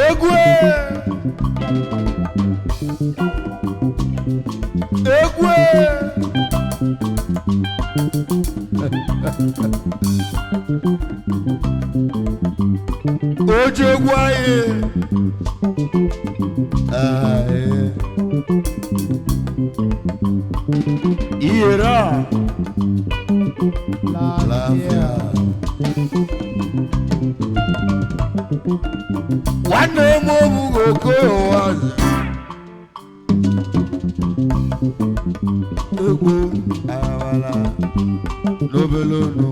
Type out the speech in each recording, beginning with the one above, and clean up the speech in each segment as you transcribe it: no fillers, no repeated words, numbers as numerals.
Egwe Oje guaye Ira la fia Wane mo bugo ko wazi Ego awala Nobelono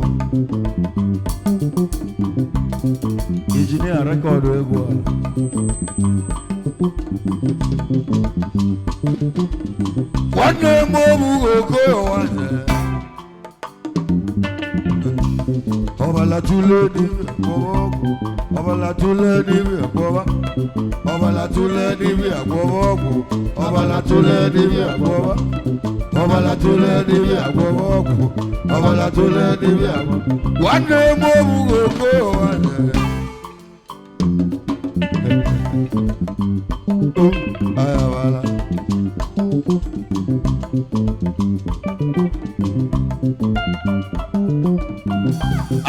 Engineer record ego Wane mo bugo ko wazi Obala tule di bobo Obala tule di bobo Obala tule di bobo Obala tule di bobo Obala tule di bobo Obala tule di bobo Wane mo bugo ko ayabala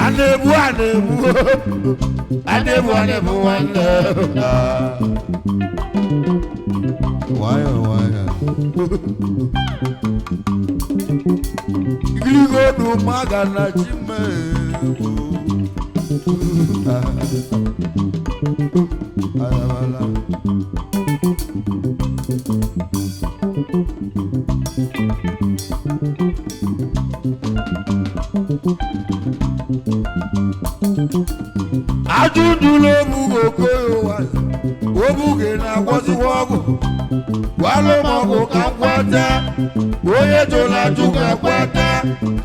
Anebu Waya Gligo do magana chime ayabala Ajudulo bugo koyo wazi Obuge na kwazi wago Walo mago kakwata Oye tola tuka kwata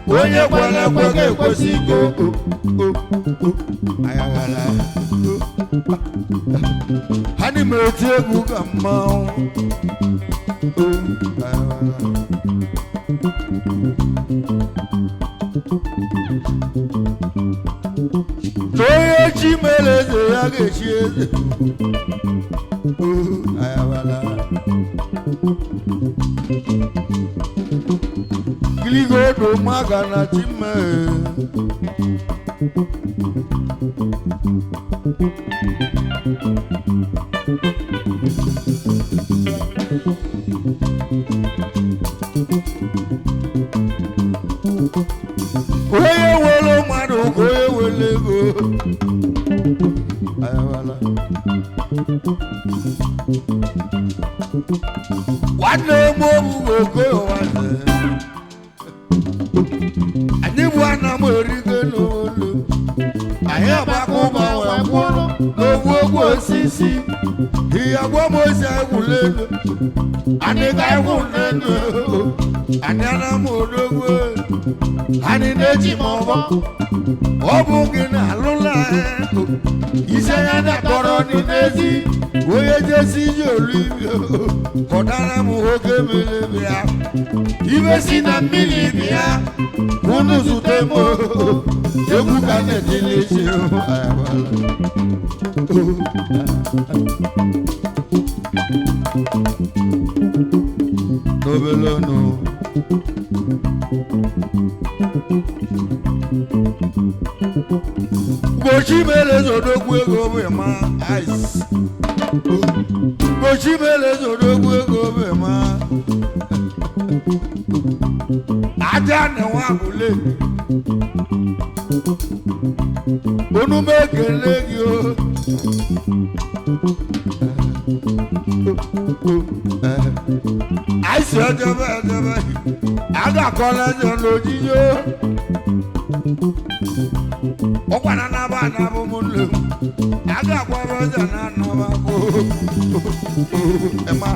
Oye kwala kweke kwesiko Ayawala Hani metegu kamao Ayawala Toye chimeleze yage chieze ayabala Gligo do magana chime Oye welo manu oye welego ayabala Wane mo bugo ko waze Ani bwana mo rige no Aya ba ko ba wa ko no wo sisi Iya gbo mo se gulelo Ani ka gulelo Ani ana mo dogo Ani neji mo bo Obugi na lula Ise ya da toro ni nezi Oye jesi jolibio Kodana mu hoke milibia Ibe sina milibia Kunu sutemo Yeku kane dilishe Nobelono Bochimele zodogwe gobe ma ice Bochimele zodogwe gobe ma Aja ne wa gule Onu mekele yo Ice ojoba Aga kola loji yo Okwana na ba na bo munle Aga kwa roja na no ba ko Ema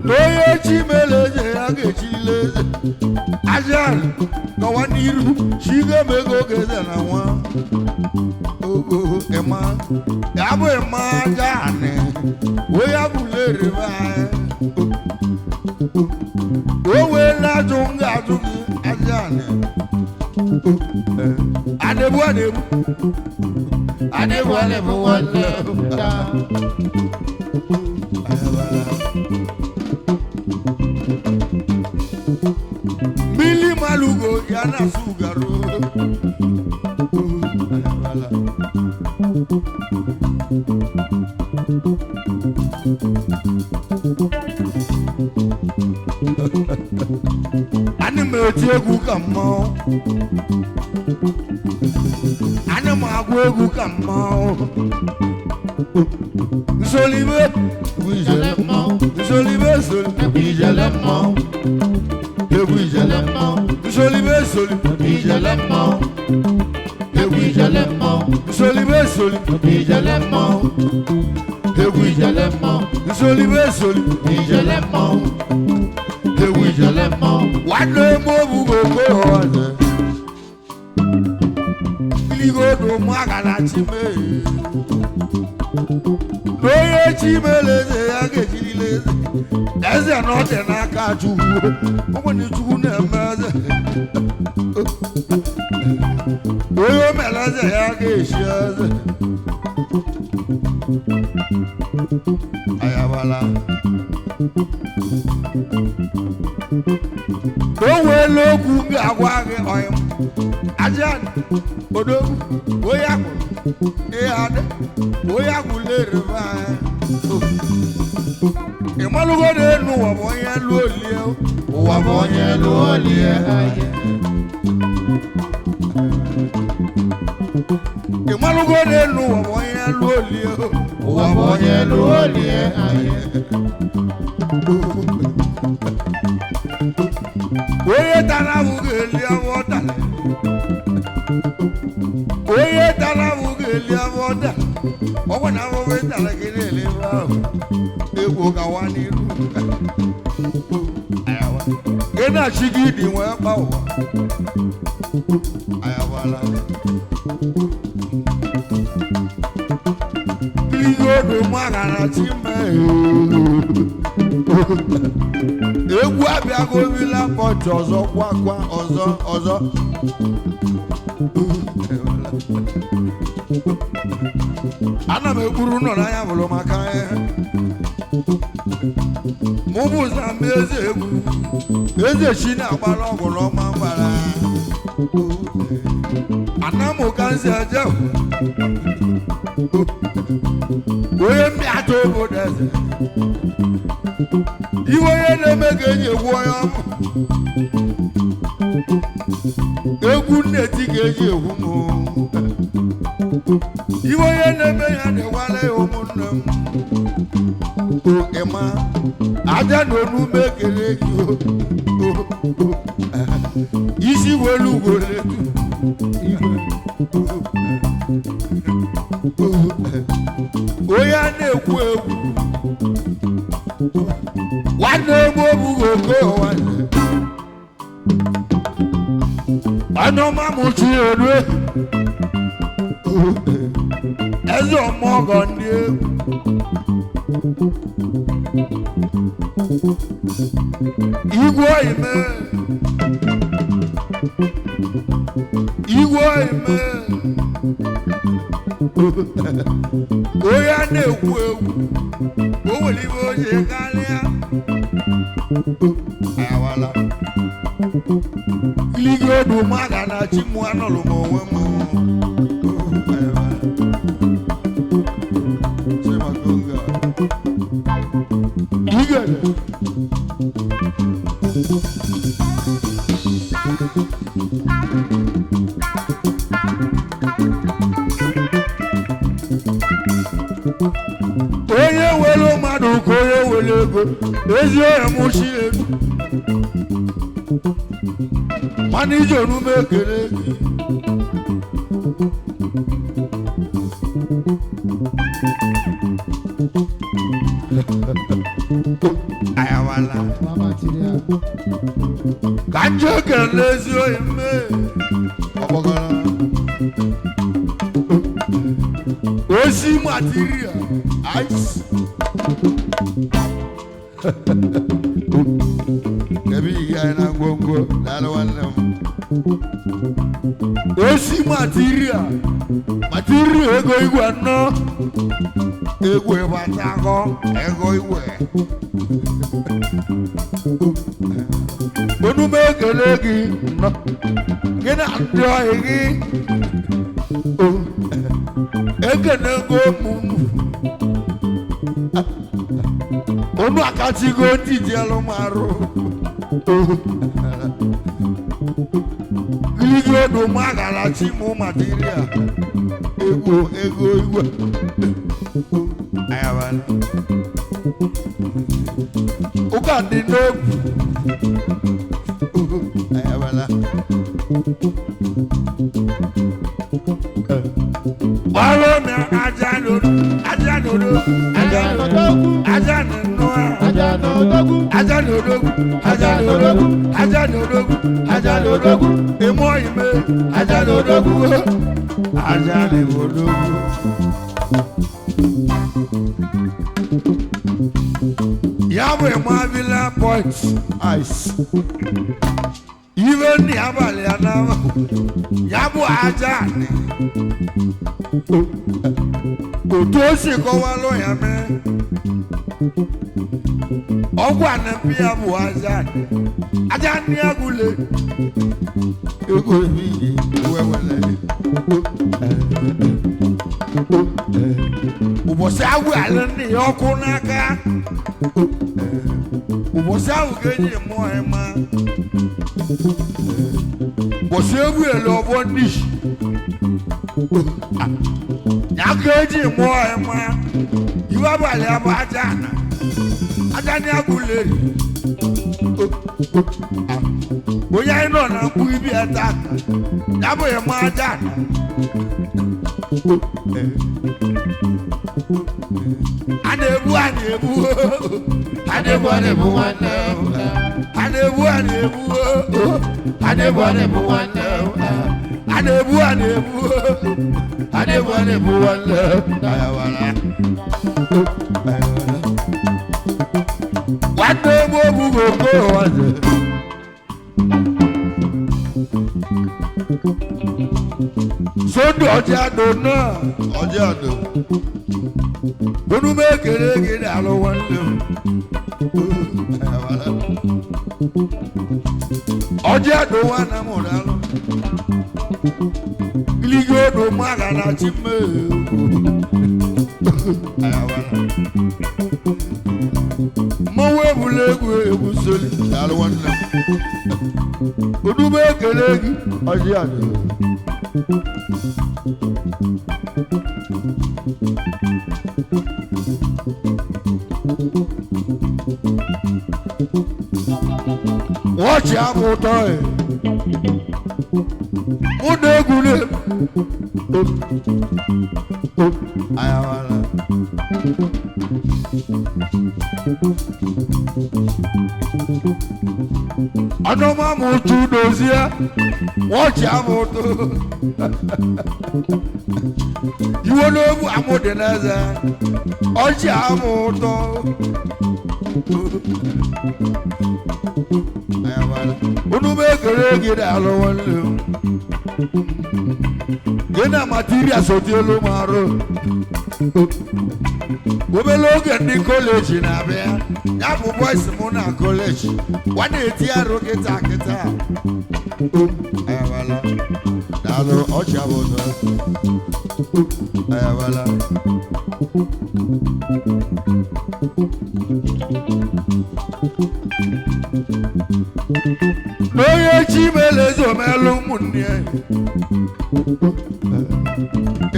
Oye chimeleje age chileze Ajal kawaniru shige mego geze na wa Ema Yabo ema jane Oya bulere ba Owe la junga jungi ajane adebu wale mili malugo yana sugaro ani meti egwu ka mmụọ ani m agwụ egwu ka mmụọ nsolibe ijele mmụọ nsolibe ijele mmụọ egwu ijele mmụọ nsolibe ijele mmụọ egwu ijele mmụọ nsolibe ijele mmụọ egwu ijele mmụọ nsolibe ijele mmụọ egwu ijele mmụọ nwanne m obugo okohoze iligodo mwagana chime n'onye chimeleze ya ga-ejilileze eze na ọ dị n'aka Chukwu ụmụnne Chukwu na-eme eze onye o mere eze ya ga-eshi eze ayabala o nweela okwu ga-agwa gị ọyịm ajan odogwu onye akwụrụ ihe adị onye akwụlereba ịmalụgo na enu ụwa bụ onye lụọ olie ụwa bụ onye lụọ olie ịmalụgo na enu ụwa bụ onye lụọ olie ụwa bụ onye lụọ olie onye tara abụghị eli afọ dara onye tara abụghị eli afọ dara ọ bụ na afọ tara gị na-ele ebe ahụ egwu gawa n'iru gị na-achị gị dị nwee kpa ụwa ayabala ihe odu magara chi egwu abịago obila pọchị ọzọ kwakwa ọzọ ana m egburu nọ n'anya bụrụ maka mụ bụ ụza m eze egwu eze chi na-agbara ọgwụ n'ọma mgbara ana m ka nsi eje onye mmịata obodo eze iwe onye na-eme ka eji egwu onye ọmụ egwu nneti ka eji egwu m iwe onye na-eme ya na-ewale ya ụmụnne m ịma aja na onume ekele gị isi welu ugole onye a na-ekwu egwu nwanne egwu obugo okohoze ọnụma mụchi elu eze ọmọgọ ndị egwu igwe oyime onye a na-ekwu egwu o nwere ibe oche karịa ayawala iligi odu maga na chi mụ anọlụ m onwe m igede onye were mmadụ ka onye were ego ezi onye mụchi elu mana iji onume ekele gị ayawala ka nje ekele ezi onye mmee ọgbọgara osi material ice Ebi ya na gongo dalo wanam. Osi material ego igwe no. Egwe batako ego igwe. Onu mekele gi no. Gina ndo igi. Ekene go munu. Onu akati go tije lo maro. Iligo do magala ti mo material. Ego igwe. Ayabana. Uka di no. Ayabana. Balona ajano emo ime ajano dogu Yabo Mavila Point Ice. Even the Abali Anama Yabo Ajani Otoshi Kowalo Yame Ogwana Piabu Ajani Ajani Agule Ubosawu alani yokunaka Ubosawu genye moema Bosewu elobo nish Nyakeji moema Iwabale abajana Ajani agule Boya ino na mbu ibi etaka Yabo ye majana Anebu Sondo ojado na ojado Onu mekere alo wanle Ojado wana modalo Iligo do magana chime Mowe bulegu ebusoli alo wanle Onu mekere ojado Watch out, boy. Udegule. Ayawala. Anoma mutu dozia. Watch out, boy. You want to go amodenaza. Watch out, boy. Unu mekere gida alo wanle Gena material sotielo maro Obeloge ni college na bia Yabu boys muna college Wane etia roketa kita Ayawala Dalo ochabono Ayawala Oye chimelezo melu munye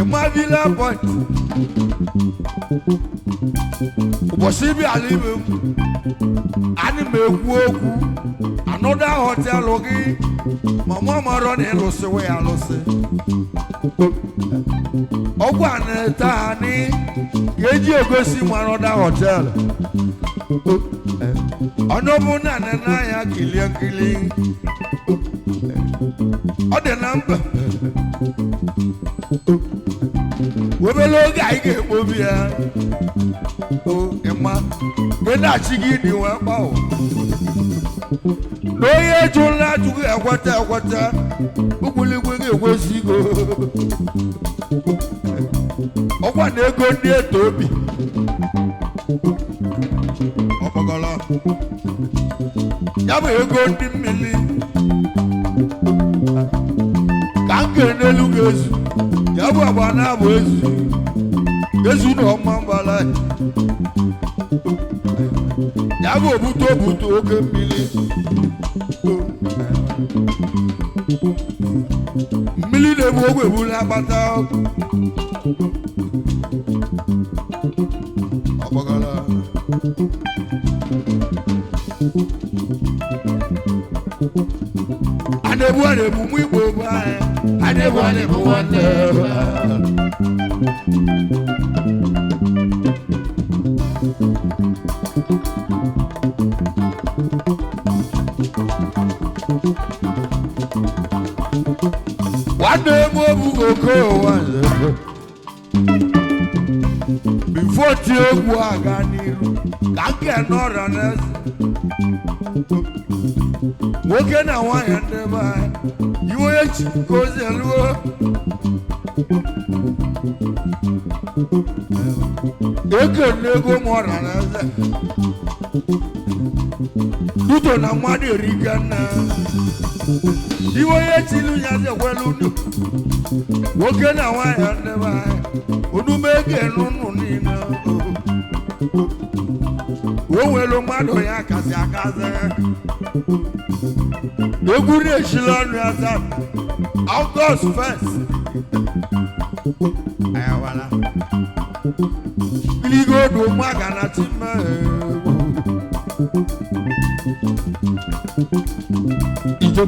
Mavila Point Ubosibi alibe Anime kuoku Another hotel ogi Mama maroni elose we alose Ogwane tani Yeji ogosi another hotel Onobuna nana ya kili Ode number Webeloga ige bobia Emma na-achị gị dị wee gbawo n'onye jụla ajụghị ekweta ụgbụligwe ga-ekwesị igo ọkwa na ego ndị eto obi ọkpọgọlọ ya bụ ego ndị mmiri ka nke n'elu ga-ezu ya bụ agba na-abụ ezu na ọma mbala ya bụ obuto oke mmiri na-ebu ogwe ebu na-akpata ọkpọgọlọ Adebu mụ igbo bụ anyị Adebu nwanne nwanne m obu oke nwanne bifo tie egwu aga n'iru ka nke n'ọrịa n'eze nwoke na nwaanyị ndị be anyị iwe onye chi ka ozi eluo eke n'ego m ọrịa n'eze duto na mmadụ erika nna iwe onye chi ilu ya zekwela unu nwoke na nwaanyị ndị be anyị onume ege n'ụnụ niile o nwere mmadụ ya kasị akazi egwu na-echila ọnụ ya taa outdoors first ayawala iligo odu ụmụaka na time ijo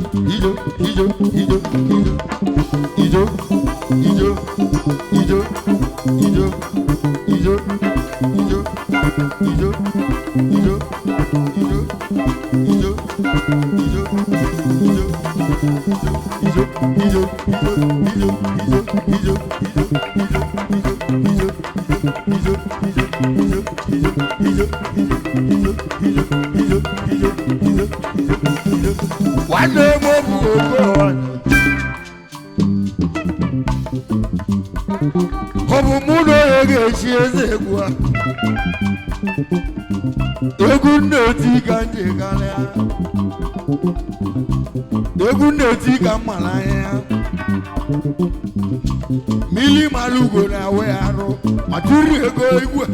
egwu na-eti ka mmala ya mili malugo na-awe arụ ma tụrụ ego igwe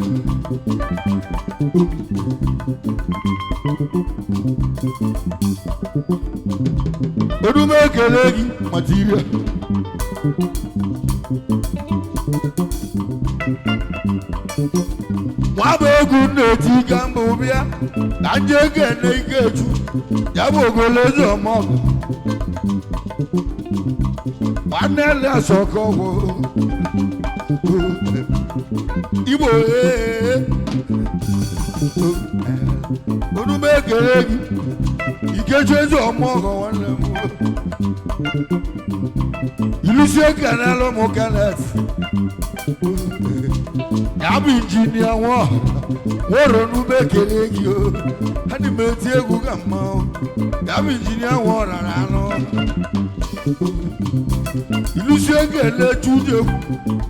odume ekele gị material nwaba egwu na-eti ka mba ụbịa na ndị ego ene ike eju ya bụ ogolozi ọmọgụ nwanne ele asọkọ ọgwụ igbo onume ekele gị ikeju ezi ọmọgụ nwanne m ilusi ekenelu m kenet ya bụ injinia nwere onume ekele gị adị m eti egwu ka mmanwụ ya bụ injinia rara anụ ilusi ekele chujegwu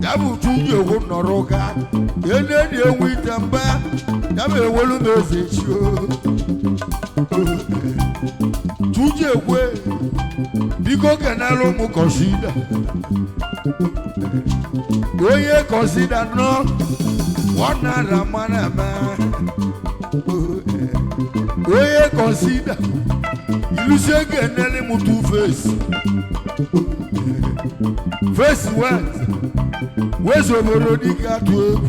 ya bụ chujegwu nọrọ ụka enedi enwe ite mba ya bụ ewelu m eze chio chujegwe biko kenelu m kọsida onye kọsida nọ nwanara mmanụ eme onye kọsida ilusi ekenele m two face face west obodo dike atụ egwu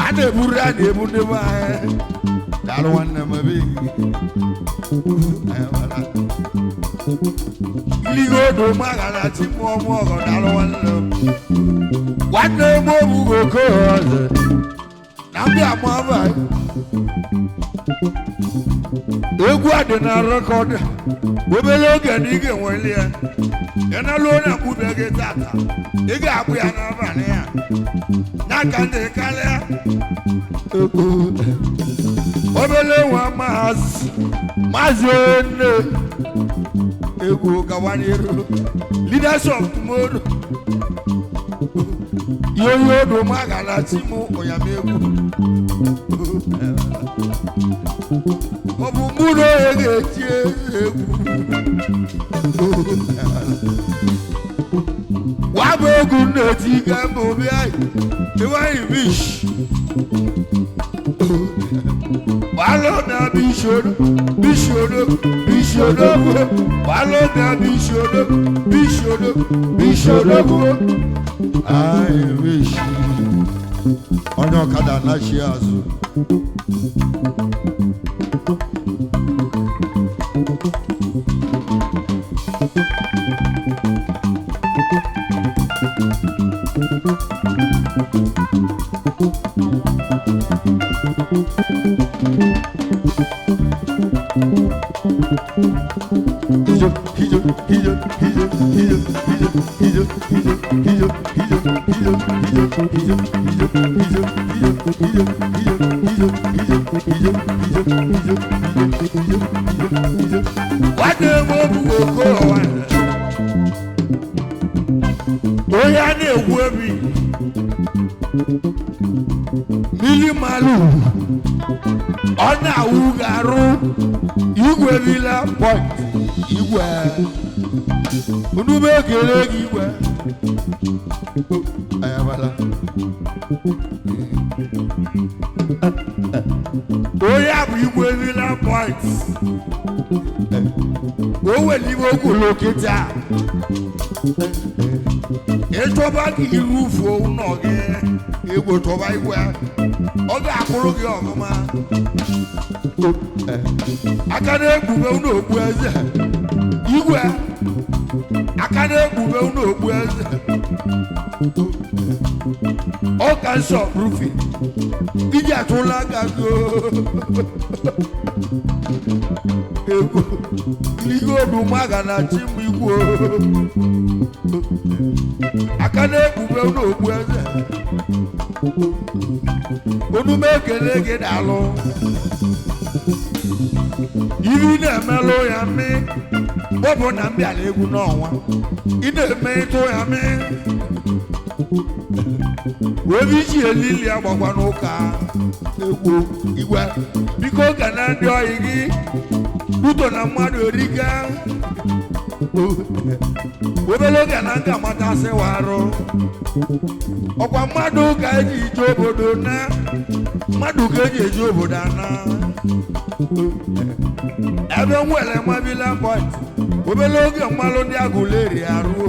a na-eburu a na-ebu ndị be anyị dalụ nwanne m ebe iligo odo magara chi mụọ ọgọ dalụ nwanne m obugo oke ọzọ na ndị ama egwu a dị na rekọd obere oge na ị ga-enweli ya ya na lụọ na mkpube gị tata ị ga-abụ ya n'abalị ya n'aka ndị karịa obere nwa maazị onne egwu gawanyere leaders of tomorrow yoyo odo magala timu oyamegwu obu muro egechi egwu wabo egwu nneti gambo bi ayi ewayi bish walo na bishodo walo na bishodo I wish onye ọkada anachi azụ oya na-egwu ebi mili malu ọ na-awụ ga-arụ igwe bila point igwe onume ekele gị igwe ayabala oya bụ igwe bila point o weli iwe okwu loketa ịchọba gị irufu ụlọ gị egwu chọba igwe ọ ga-akwụrụ gị ọmụma aka na-ekpube ụlọ okpu eze igwe aka na-ekpube ụlọ okpu eze ọ ka nsọ rufi iji atụla aka gị egwu ihe odu maga na chimụ igwe aka na-ekpube ụlọ okpu eze onume ekele gị na-alụ iri na-emelụ ya mmị bọbụ na mbịala egwu n'ọnwa ị na-eme ịtụ ya mmị wee bụ iji elili agbakwa n'ụka egwu igwe biko ga na ndị ọyị gị uto na mmadụ erika obere oge na nga amatasị warụ ọkwa mmadụ ka eji ije obodo na mmadụ ka eji eji obodo ana ebe nwere mabila point obere oge mmalụ ndị agụleri arụ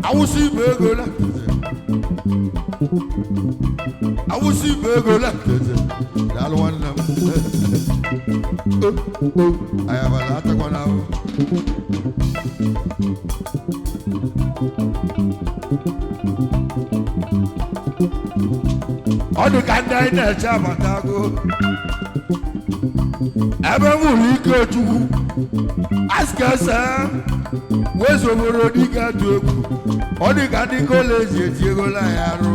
awụsị ibe ego la awụsị ibe ego la daalụ nwanne m ayabala atakwana ahụ ọ dị ka ndị anyị na-eche abatago ebe m hụrụ ike chukwu askasa wezoboro dịka dị egwu ọ dị ka ndị koleji etiegola ya arụ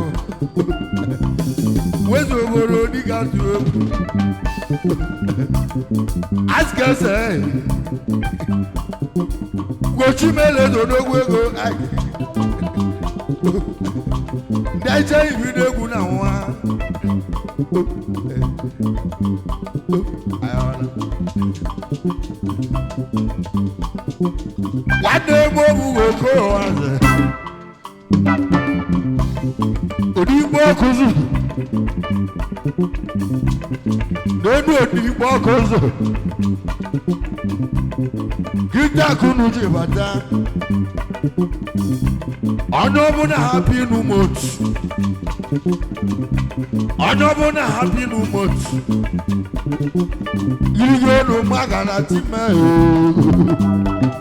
wezoboro dịka dị egwu askasa gochimele dodogwu ego ndị eche ibido egwu na nwa nwanne m obugo okowaze odigbo ọkụzụ n'elu odigbo ọkụzụ gịta kunu ji bata onye ọbụla hapụ ịnụ motu onye ọbụla hapụ ịnụ motu yiri ọnụ magana time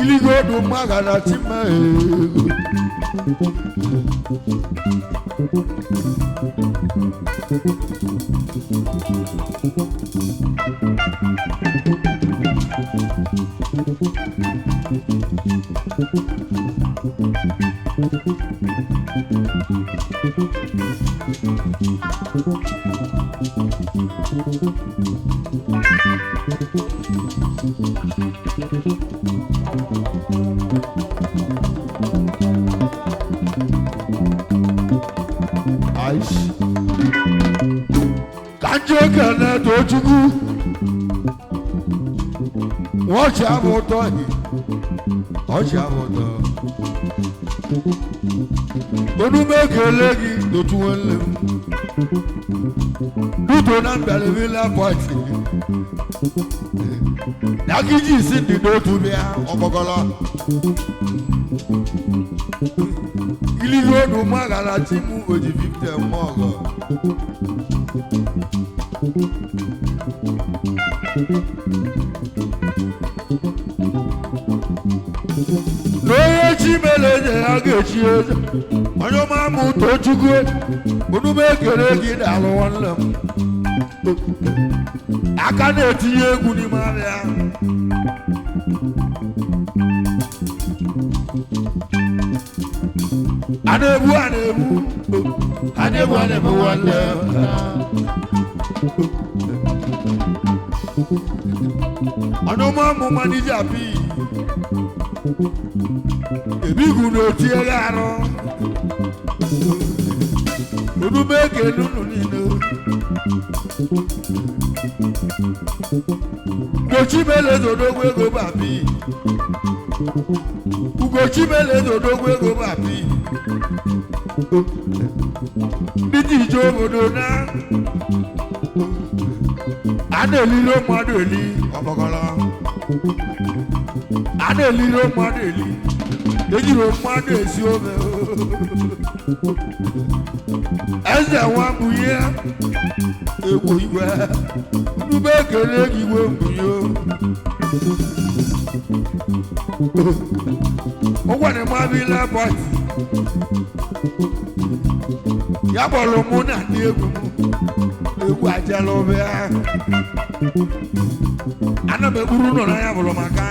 iligodo magana chima Kanjekana tojugu wọ́n ṣe àbọ̀tọ̀ yìí wọ́n ṣe àbọ̀tọ̀ onúmẹ̀kẹ̀lẹ́gì tó tún wọn lé mu dúdú náà gbẹ̀lẹ̀ mi lápọ̀tì dákìjì sí nìdó tún bí i ọ̀pọ̀kọ̀lọ́ ilé lóòdù mọ́gàlá tí mú òjì fífẹ́ mọ́ ọ̀gọ́. Lóye tí mele jẹ agéjì ẹjẹ, ọjọ́ máa mú tó jùgú ẹ, onú mẹ́kẹ̀rẹ́ kí dàlú wọn lẹ̀ mú. Akáná ètí yéégún ni máa rẹ̀ á. Anebu wọn lẹ̀ ọ̀nà máa mú manager bí èmi gùn ní otí ẹ láàárọ̀ ọdún méje nínú nínú ugochi mele zodogbo ego bàbí ugochi mele zodogbo ego bàbí bíjì ìjọ obodo náà. Adeli ló mọ adeli ọ̀pọ̀kọ̀lọ́. Adeli ló mọ adeli. Èjì ló mọ adesi omi o. Ẹsẹ̀ wọn mú yẹ. Èwò ìwẹ̀. Dúbẹ́ kele ìwé mú yó. Ó wà ní Mabila Bọ́ọ̀tì. Yàbọ̀ ló mú náà ní egun mú. Ewu ajalo bia, ana be buru no na ya bolo maka.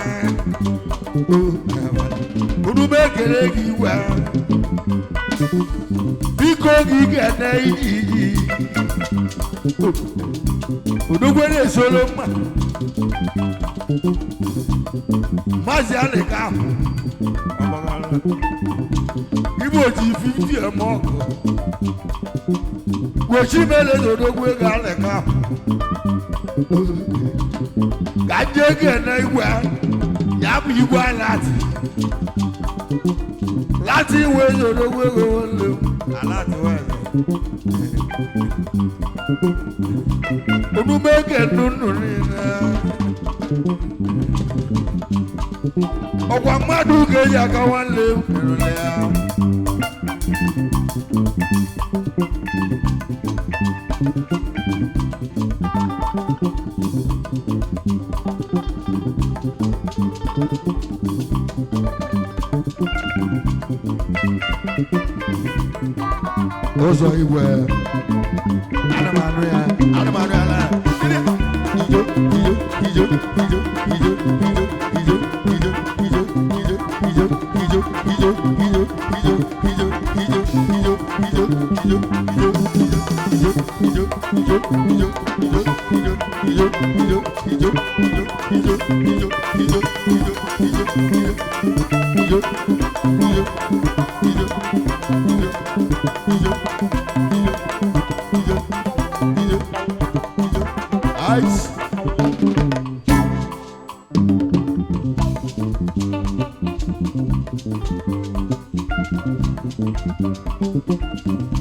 Unu be kere gi wa, biko gi gana iji. Unu gwere solo ma, mazi ale kapu. Ibo ji 50 emoko. Gochi mele zodogbo ego ale kapu. Kajege na igwe ya bụ igwe láti ìwé zodogbo ego wọlé aláti wẹ̀lẹ̀. Onúmẹ́kẹ̀ nínú nínú ọ̀pọ̀ mmadụ ga-eji aka nwanne ìrọ̀lẹ́ ya. Ozo igwe anụmanụ ya la ijo ice.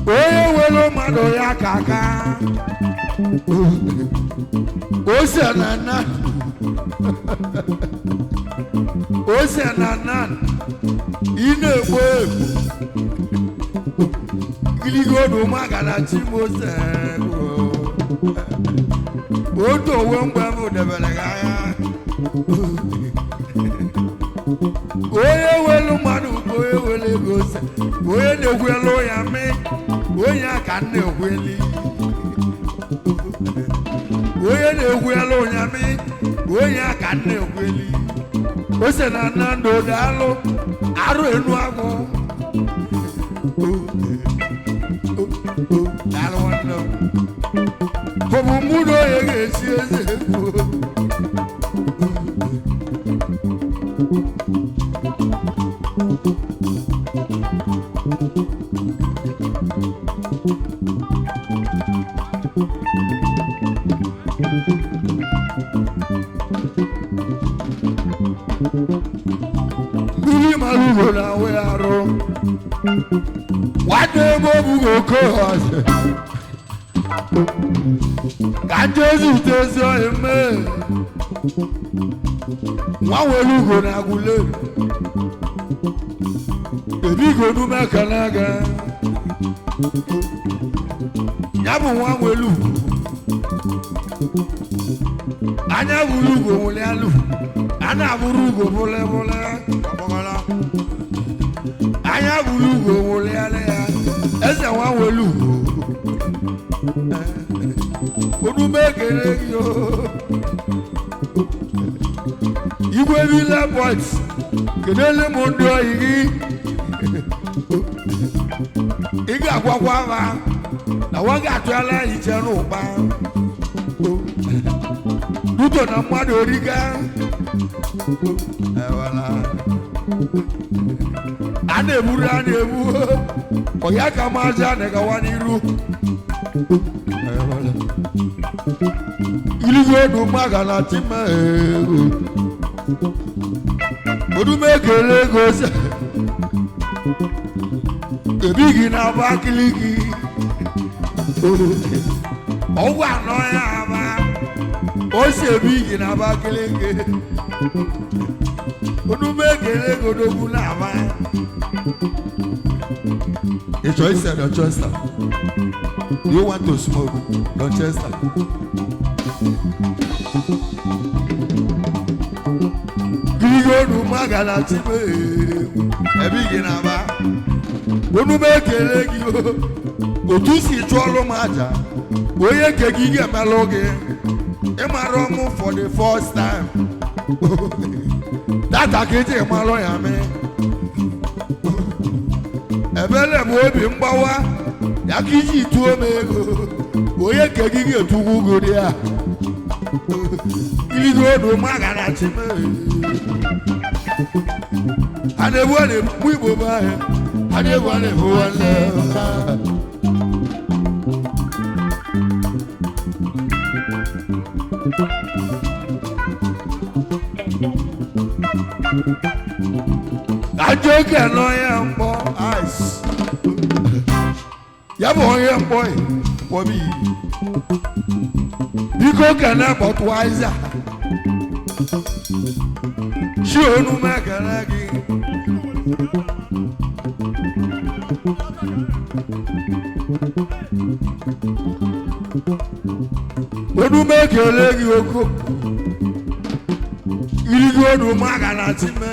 Oye welo mado ya kaka ose nanan ine gbe giligodo magana chimose o to wo ngba mo debele ga ya onye welu mmadụ ka onye wele ego ose onye na-ekwelu ya mee onye a ka na-ekweli onye na-ekwelu ya mee onye a ka na-ekweli ose na nna ndụ daalụ arụ enu agwụ daalụ nwanne m ọ bụ mụ na onye ga-esi eze egwu mmiri mara ugbo na-awụ ya arụ nwanne m obugo oke ọzọ ka njezi ute ezi ọhịa mee nwa nwere ugo na agwụleri ebigo n'ume ka na-aga ya bụ nwa nwere ugo anya bụrụ ugo nwere alụ a na-abụrụ ugo bụle bụle anya bụrụ ugo nwere alụ ya eze nwa nwere ugo onume kere gị igwe bile bọt kedele m ndị oyi gị ị ga-agwakwa ha na nwa ga-atụala iche n'ụkpa duto na mmadụ origa a na-eburu a na-ebu ọya ka maazị a na-agawa n'iru irigo odu mmaga na tima ego odume kele ego ose ebighi na Abakaliki ọgwụ anọ ya aba ose ebighi na Abakaliki odume kele ego dogbu na aba Dorchester, Dorchester. Do you want to smoke? Dorchester. Girigo magala tipe, ebigi na ba. Onu me kele gi o. Otusi cholo maja. Oye ke gige maloge. E maro mu for the first time. That akete malo ya me. Ebele m obi mgbawa ya ka iji tuo m ego onye nke gị ga-etukwu ugodi a iligo odu maga na chime a na-ebu a na-ekwu igbo be ahịa a na-ebu a na-ebu nwanne ajọ oke nọ ya mkpọ ice ya bụ onye mkpọ kpọbi biko kene Budweiser shi onu mekene gị onu mekele gị oko irigo onu maga na time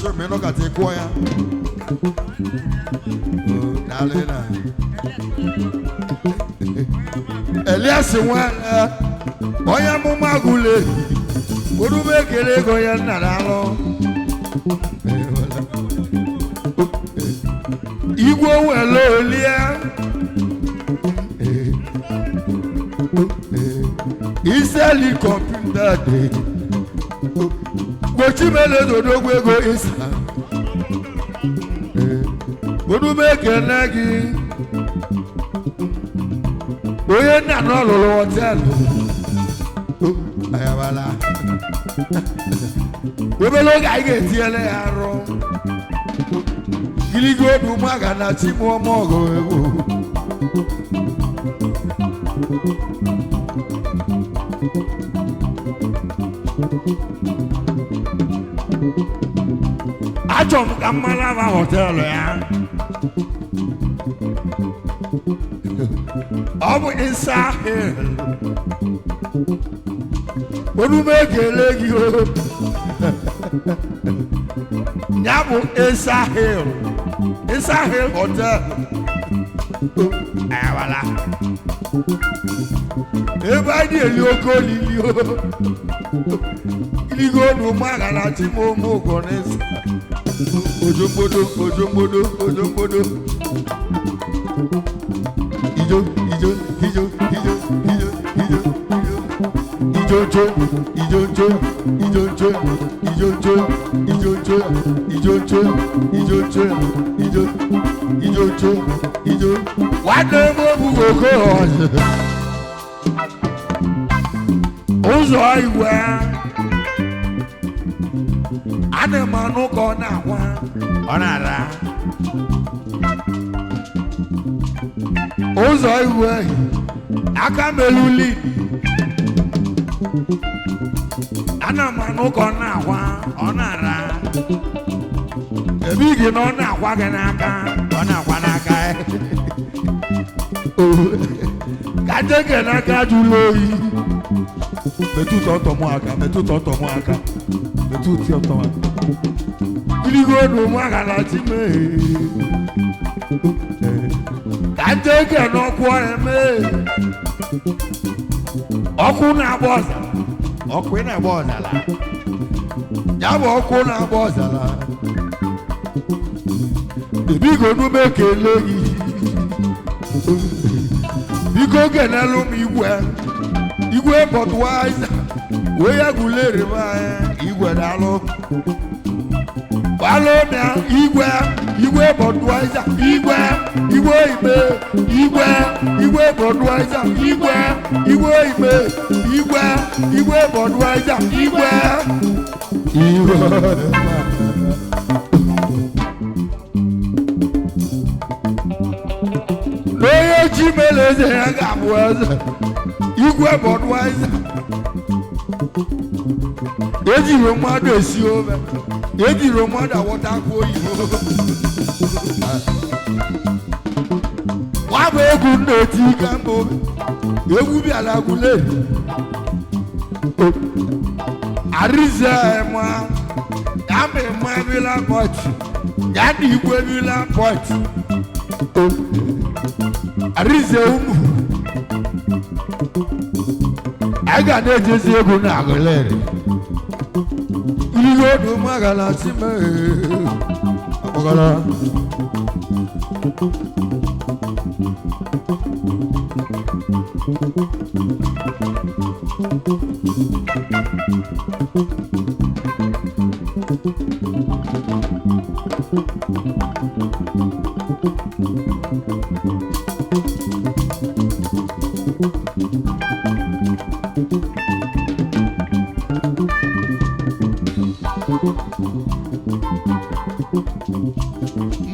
so me no kate kwa ya dalena Elias nwa onye mụma gule orube kele go ya nnaralo igwe wele olia iseli computer day Gochimele dodogwe go isa orube kele gị onye nna n'ọlụlụ họteelụ ayabala obele oge anyị ga-etinyele ya arụ giligo obi ụmụaka na chimụọma ọgụ egwu achọ m ka mmanụ aba họteelụ ya ọ bụ Isa Hill onu m ekele gị o ya bụ Isa Hill Hotel ayawala ebe anyị na-eli oke olili o iligo onu magala tí mo mú gọ̀nẹ́sì ojombodo ijo wà á dé mọ́ bú kòkó ọ̀sẹ̀ ụzọ igwe ana m anụ ka ọ na-akwa ọ na-ara ụzọ igwe aka meluli ana m anụ ka ọ na-akwa ọ na-ara ebe igi na ọ na-akwa gị n'aka ọ na-akwa n'aka ka jeke n'aka jụrụ oyi metụ tọtọ mụ aka metụ ti ọtọ aka iligo nu mụ aka na ti mee ka jeke n'ọkụ eme ọkụ na-agba ọzara ọkụ na-agba ọzara ya bụ ọkụ na-agba ọzara ebigo nu m ekele gị biko genelu m igwe Budweiser wee ya gụlere m anya igwe daalụ gbalụ na igwe Budweiser igwe ime igwe Budweiser igwe ime igwe Budweiser igwe onye chi mere eze ya ga-abụ eze igwe Budweiser ejiri mmadụ esi ofe ejiri mmadụ awọta akụ oyibo nwa bụ egwu na-eti ka mbụ egwu bịara agụleri arize ma ya bụ ma ebila pọtụ ya na igwe ebila pọtụ arize ụmụ a ga na-ejezi egwu na agụleri ihe odu magala si mee akpọgara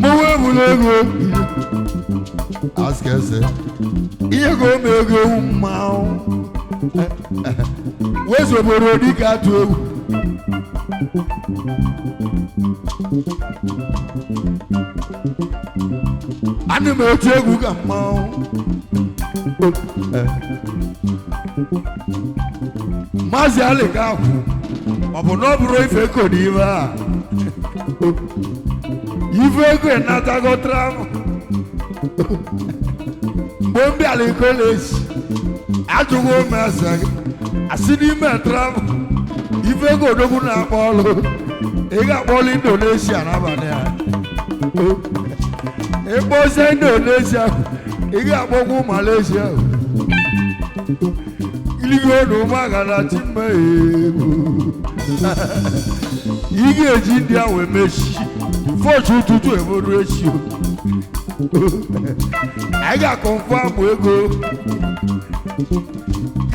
mụwe bụrụ ego askese ihe ka o mee ego ewu mmanwụ wezoboro dịka atụ egwu ana m eti egwu ka mmanwụ maazị alịka akwụ ọ bụ na ọ bụrụ ife kodi ibe a ife ego enatago travel mgbe m bịara koleji ajụghị ome ese gị asị n'ime travel ife ego odogwu na-akpọ ọlụ ị ga-akpọlụ Indonesia n'abalị a ịkpọzie Indonesia ị ga-akpọkwu Malaysia iligo na ụmụagana timma ebu ị ga-eji ndị ahụ emechi fọchị ụtụtụ ebodo echi anyị ga-akọnfam ego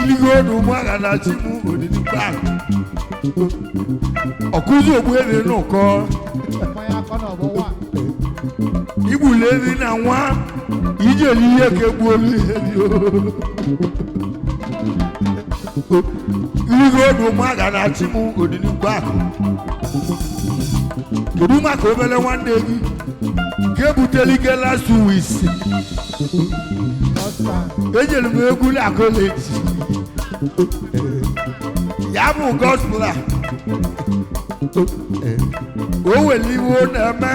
iligo na ụmụagana timma odidi paakị ọkụzi ogbuebe n'ụkọ igbule ebi na nwa ijeli ihe ka egbuolu ihe iligo na ụmụagana timma odidi paakị kedu maka obere nwanne gị nke butere ike last week ejere m egwu na koleji yabu gospel a o weli wo na ma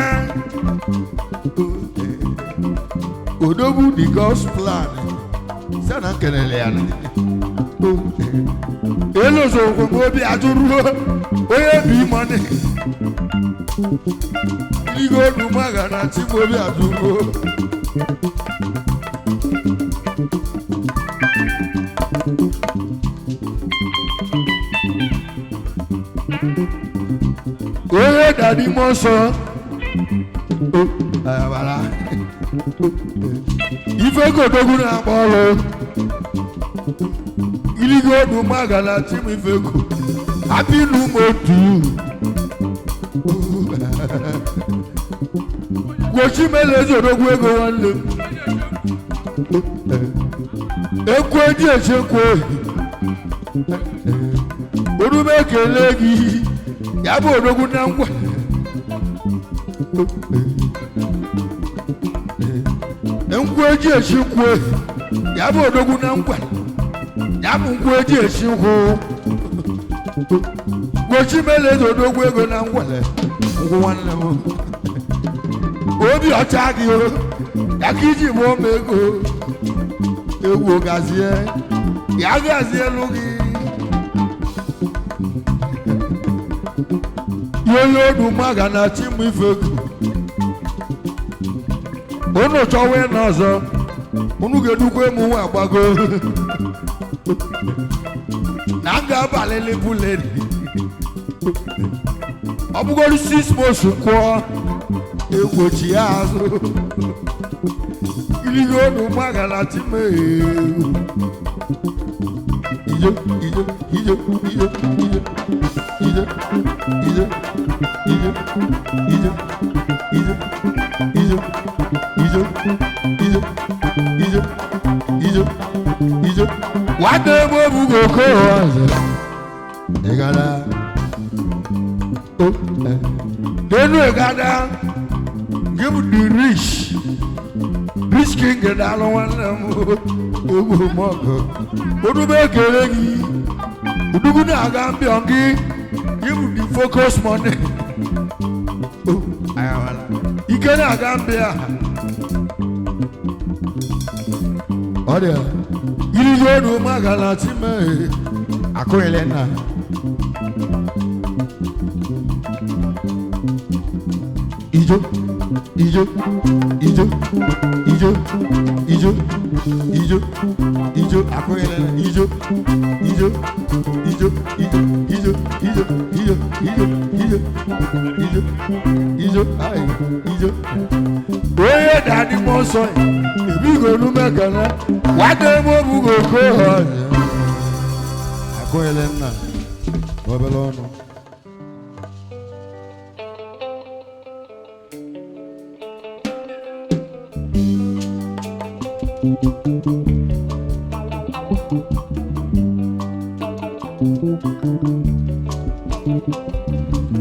odogu the gospel a sana kenele ya elo so ko mo bi aturu oye bi money igo du magana ti mo bi aturu oye dadi mo so ayabala ife ko dogu na bolo iligo du magana ti mi fe ko happy nu mo tu wo chi mele zo dogu ego wanle eko di eche ko odu me kele gi yabo dogu na ngwa nkwa eji echi kwe yabo dogu na ngwa yabu nkwa eji echi ho gochi mele zo dogu ego na ngwale ngwanle mo obi ọcha gi o yakiji mo mego ewo gazie ya gazie lugi yoyo du magana timu ifeku ono chowe nazo unu gedukwe mu agbago nanga balele buledi obugolu 6 months ko ewochi azu iligo du magana timu ijo wade mo bugo ko egada denu egada give the rich king da lo wan mo moko odu be kere gi udugu na aga mbiongi give the focus money ayawala ikena aga mbia odia iligo do magala time akoyelena ijo akoyelena ijo ay ijo oye dadi mo so ebi go nu mekana wade mo bugo ko akoyelena babelono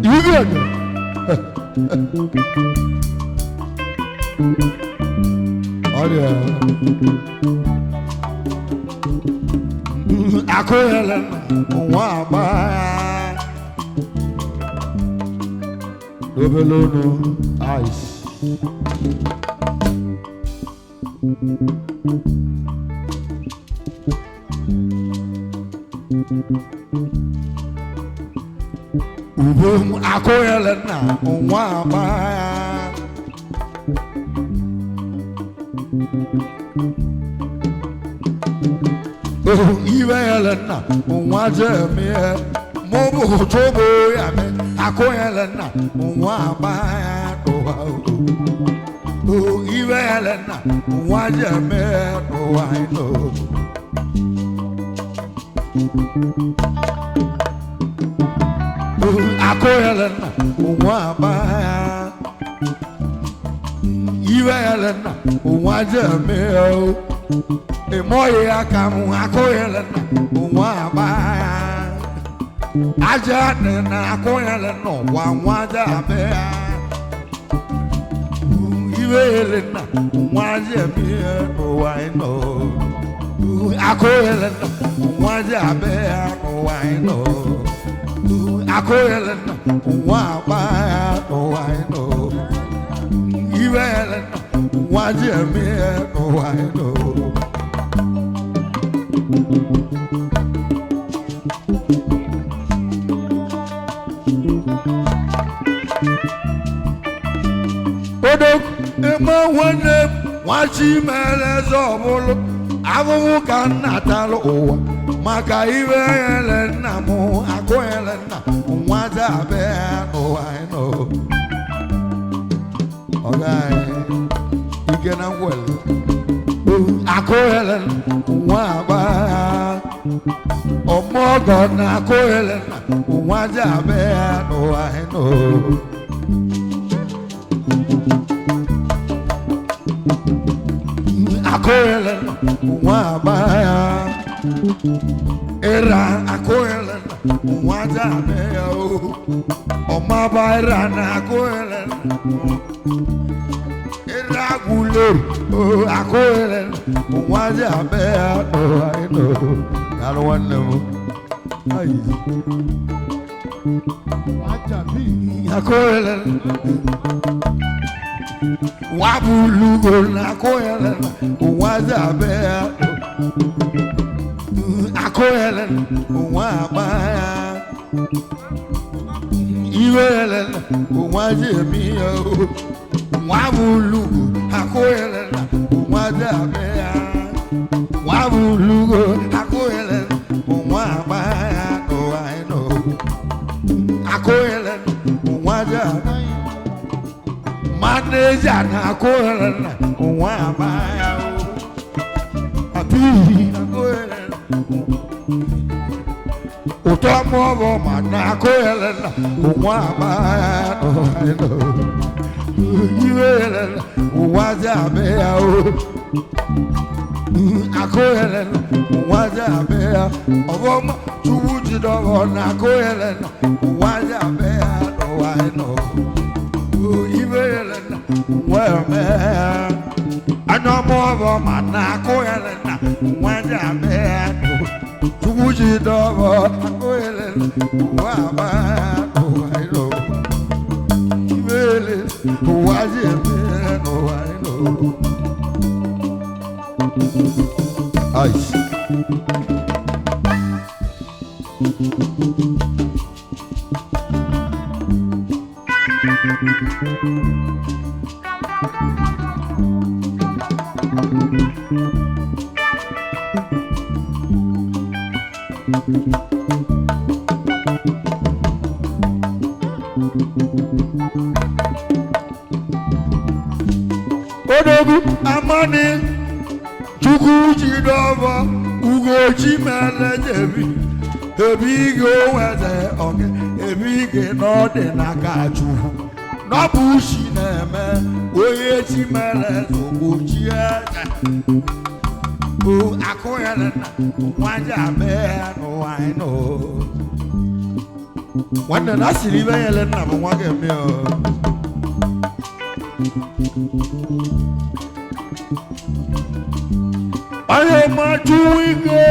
you good? Oh yeah. Akoyelen wa ba. Dobelono ice. Ubum akoyelena wa ba. Iwelena wa jeme mobo tobo ya me akoyelena wa ba do iwelena wa jeme do I know akoyelena wa ba iwelena wa jeme emoye akamu akoyelena wa ba aja na akoyelena wa jame iwelena wa jeme do I know akoyelen waja be no wino akoyelen wa ba no wino iwelen waja me no wino odok ema wone wachi mele zobolo abubu kanatalo owa maka iwele namu akoyele na waja be no wino okay igena wel akoyele wa ba omogo na akoyele na waja be no wino akoyelen wa baya era akoyelen wa jabe o ma bayra na akoyelen era gule o akoyelen wa jabe o I know galo wanno ai ajabi akoyelen wabulugo na akoyelen waja be akoyelen wa baya iwelen waja mi wabulugo akoyelen waja be wabulugo akoyelen wa baya no I know akoyelen waja manager na akoyelen wa baya api akoyelen utomo bo mana akoyelen wa baya iwelen waja be akoyelen waja be oboma tubuji do na akoyelen waja be I know iwelen well man ano mo bo mana akoyelen waja be tubuji do akoyelen wa ba I know iwelen waja be no I know ice odogu amani chuku jidobo ugo chimele jebi ebi go weze oge ebi ge no de nakachu no bushi na-eme onye chimele zogo chie o akoyelen waja be no I know wanda na siri be yelen na nwa ga me o aye ma tuwige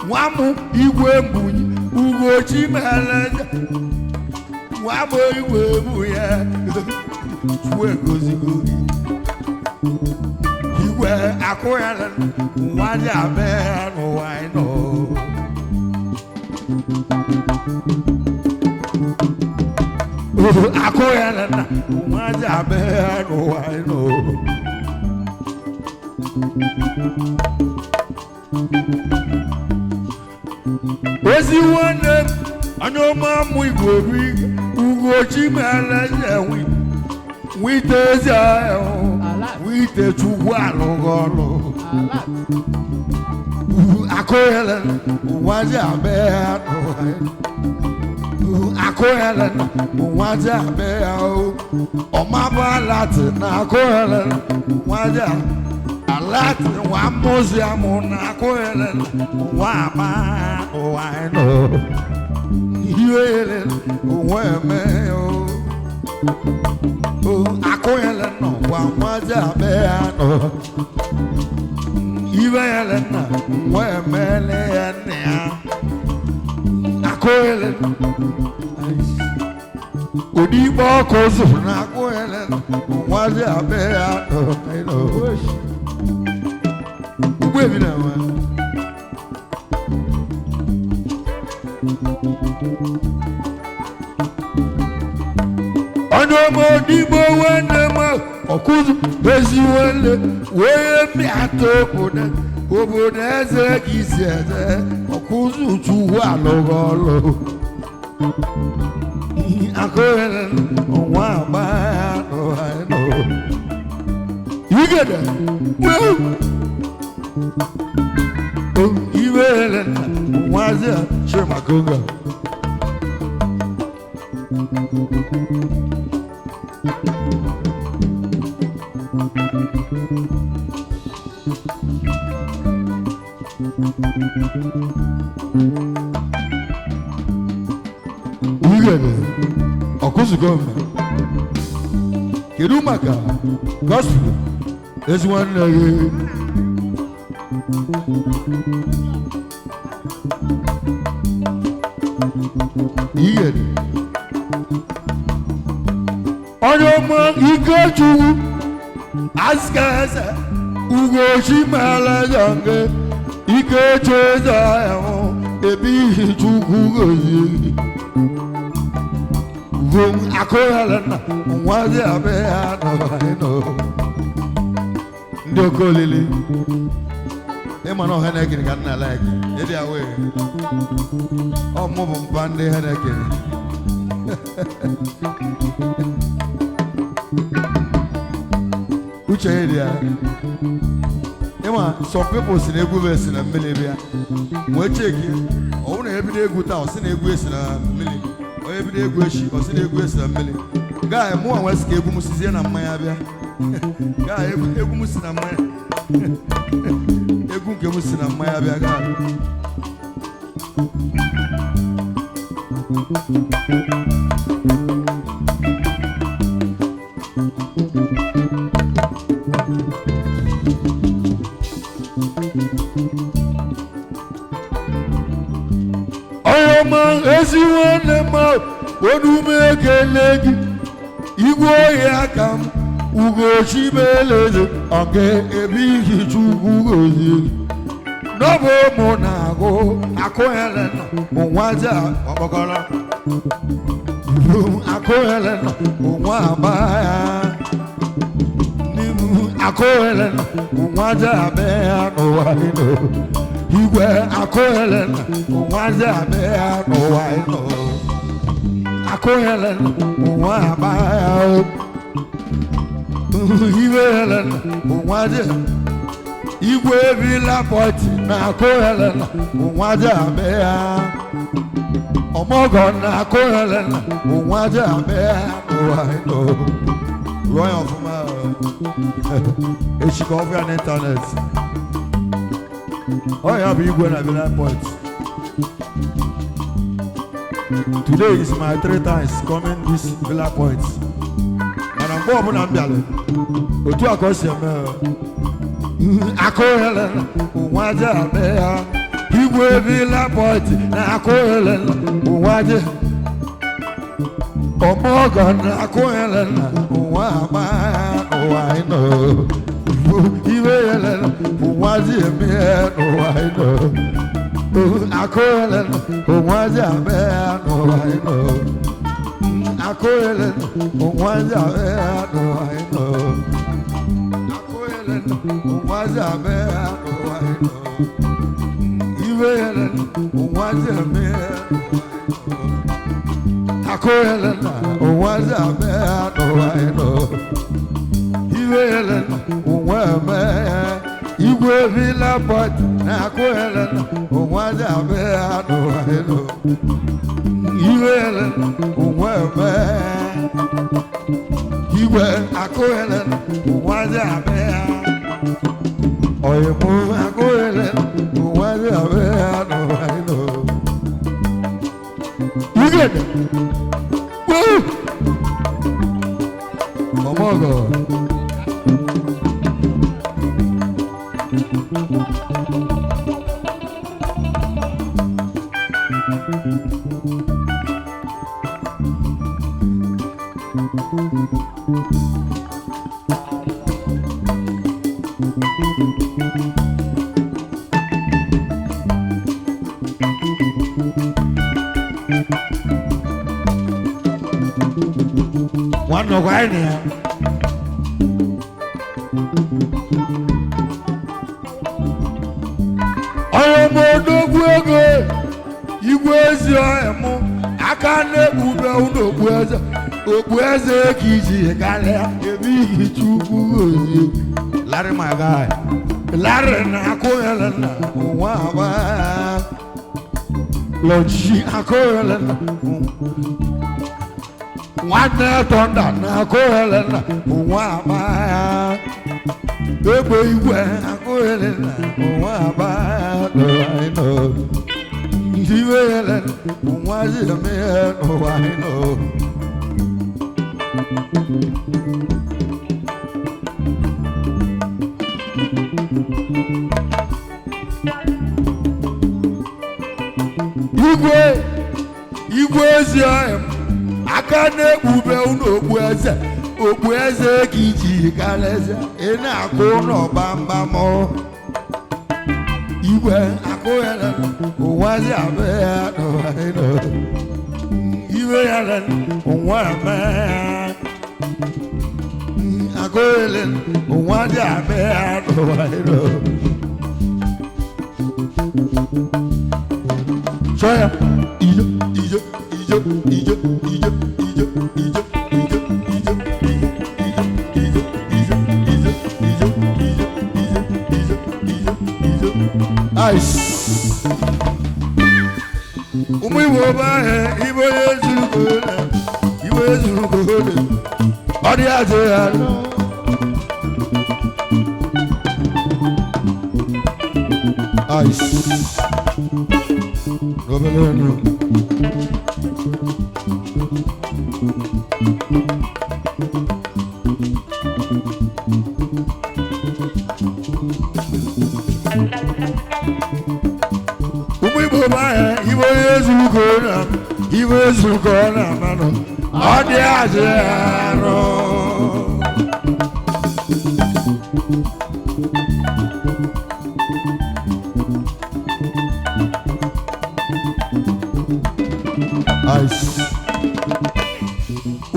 wamu igwe mbunyi ugo chimele wamu igwe buye tuwe gozigo igwe akoyelen waja be no I know akoyelen waja be no I know ozi nwanne anya ọma mụ igwe bi ugo chimele jewi wite ezi ahụ wite chukwu alụgọlụ akoyelen waja be akoyelen waja be ọmaba lati na akoyelen waja alati wa museum na akoyelen wa ma I know iwelen wa me akoyelen no wa waja be Ivelena, where Melania, Aquelen, Udibo Cosu, Aquelen, was a bear, I know. Women, Anomo Dibo Wenema, Okuzu, Besi Welle, where me at Oboda, Oboda, he said, Okuzu to Wallo. I couldn't, oh, wow, I know. You get it? Well, oh, even was a Shermakunga. Okuzugoma Kirumaka Gospel is one Ian Oyoma Ikochu Askasa Ugoshi Malayange Ikochu Zayo Ebi Chukugoyi I call was a bear, I know. Doko Lily. Emano Henneken can I like it. It's away. Oh, move Pande Henneken. Which area? Emma, some people in a good verse in a million. We're checking. Only every day good house in a good in a million. Every day go or see the grace of Millie. Guy, more was gave Musian and Mayabia. Guy, every Muslim and Maya. Every Muslim and Mayabia. Oh man, as you want them out, what do make a leg? You go here, come, Ugo Shibele, okay, a big Chugo. No more Monago, Akoelen, Mwaja, Wabagola. Akoelen, Mwabaya. Akoelen, Mwaja, Bear, no, I know. You were a coelen, was a bear, no, I know. A coelen, was a bear. You were was a you were Villa Point, a coelen, was a bear. Oh, Morgan, a coelen, was a bear, no, I know. Royal from a she covered on internet. Oh, yeah, be going at that point. Today is my 3 times coming this Villa Point. And I'm going to be able to across your mail. I call Helen, what's up there? He will be Villa Point. I call Helen, what's it? Oh, Morgan, I call Helen, what I know. He will was a man, oh, I know. I call it, who was a man, oh, I know. I call it, who was a man, oh, I know. I call it, who was a man, oh, I know. He will, who was a man, oh, I know. I call it, who was a man, oh, I know. He will, who was a man. You will be la pot, na coelen, was a bear, no, I know. You will, you were a coelen, was a bear. Or you move a coelen, was a bear, no, I know. You get it? Woo! Oh my God. One of Guinea. Ọlọmọdógúnégé igwe ezi ọhịmụ aka na-ekpube n'okpueze okpueze ka iji karịa ebe ihe chukwu ozi Larry my guy Larry na-akụghịrị na ụwa agba lọchi akụghịrị na nwanne tọnda na-akụghịrị na ụwa agba egbe igwe akụghịrị na ụwa agba Jivelen, Waziman, oh I know. Igwe ziam, akane ube unobueze, obueze kiji kaleze, ena kono bamba mo. Igwe akoyelen wazi abe no ino Igwe yelen wame akoyelen wazi abe no ino Soya ijo ijo ijo ijo ijo ijo ijo Ice. Umi wobahe, ibo yezulukole, odi azeyalo. Ice. Gobeleno. Ibo yezulukole mano, odi azeyalo. Ice.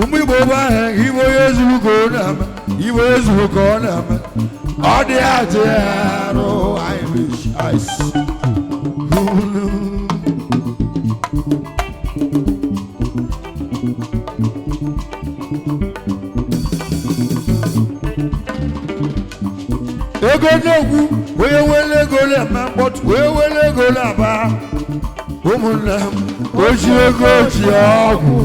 Umi boba he, ibo yezulukole odi azeyalo. I wish ice. Ego n'ogwu, onye wele ego na-eme mkpọtụ, onye wele ego na-aba. Ụmụnne m, oji ego ji ọgwụ.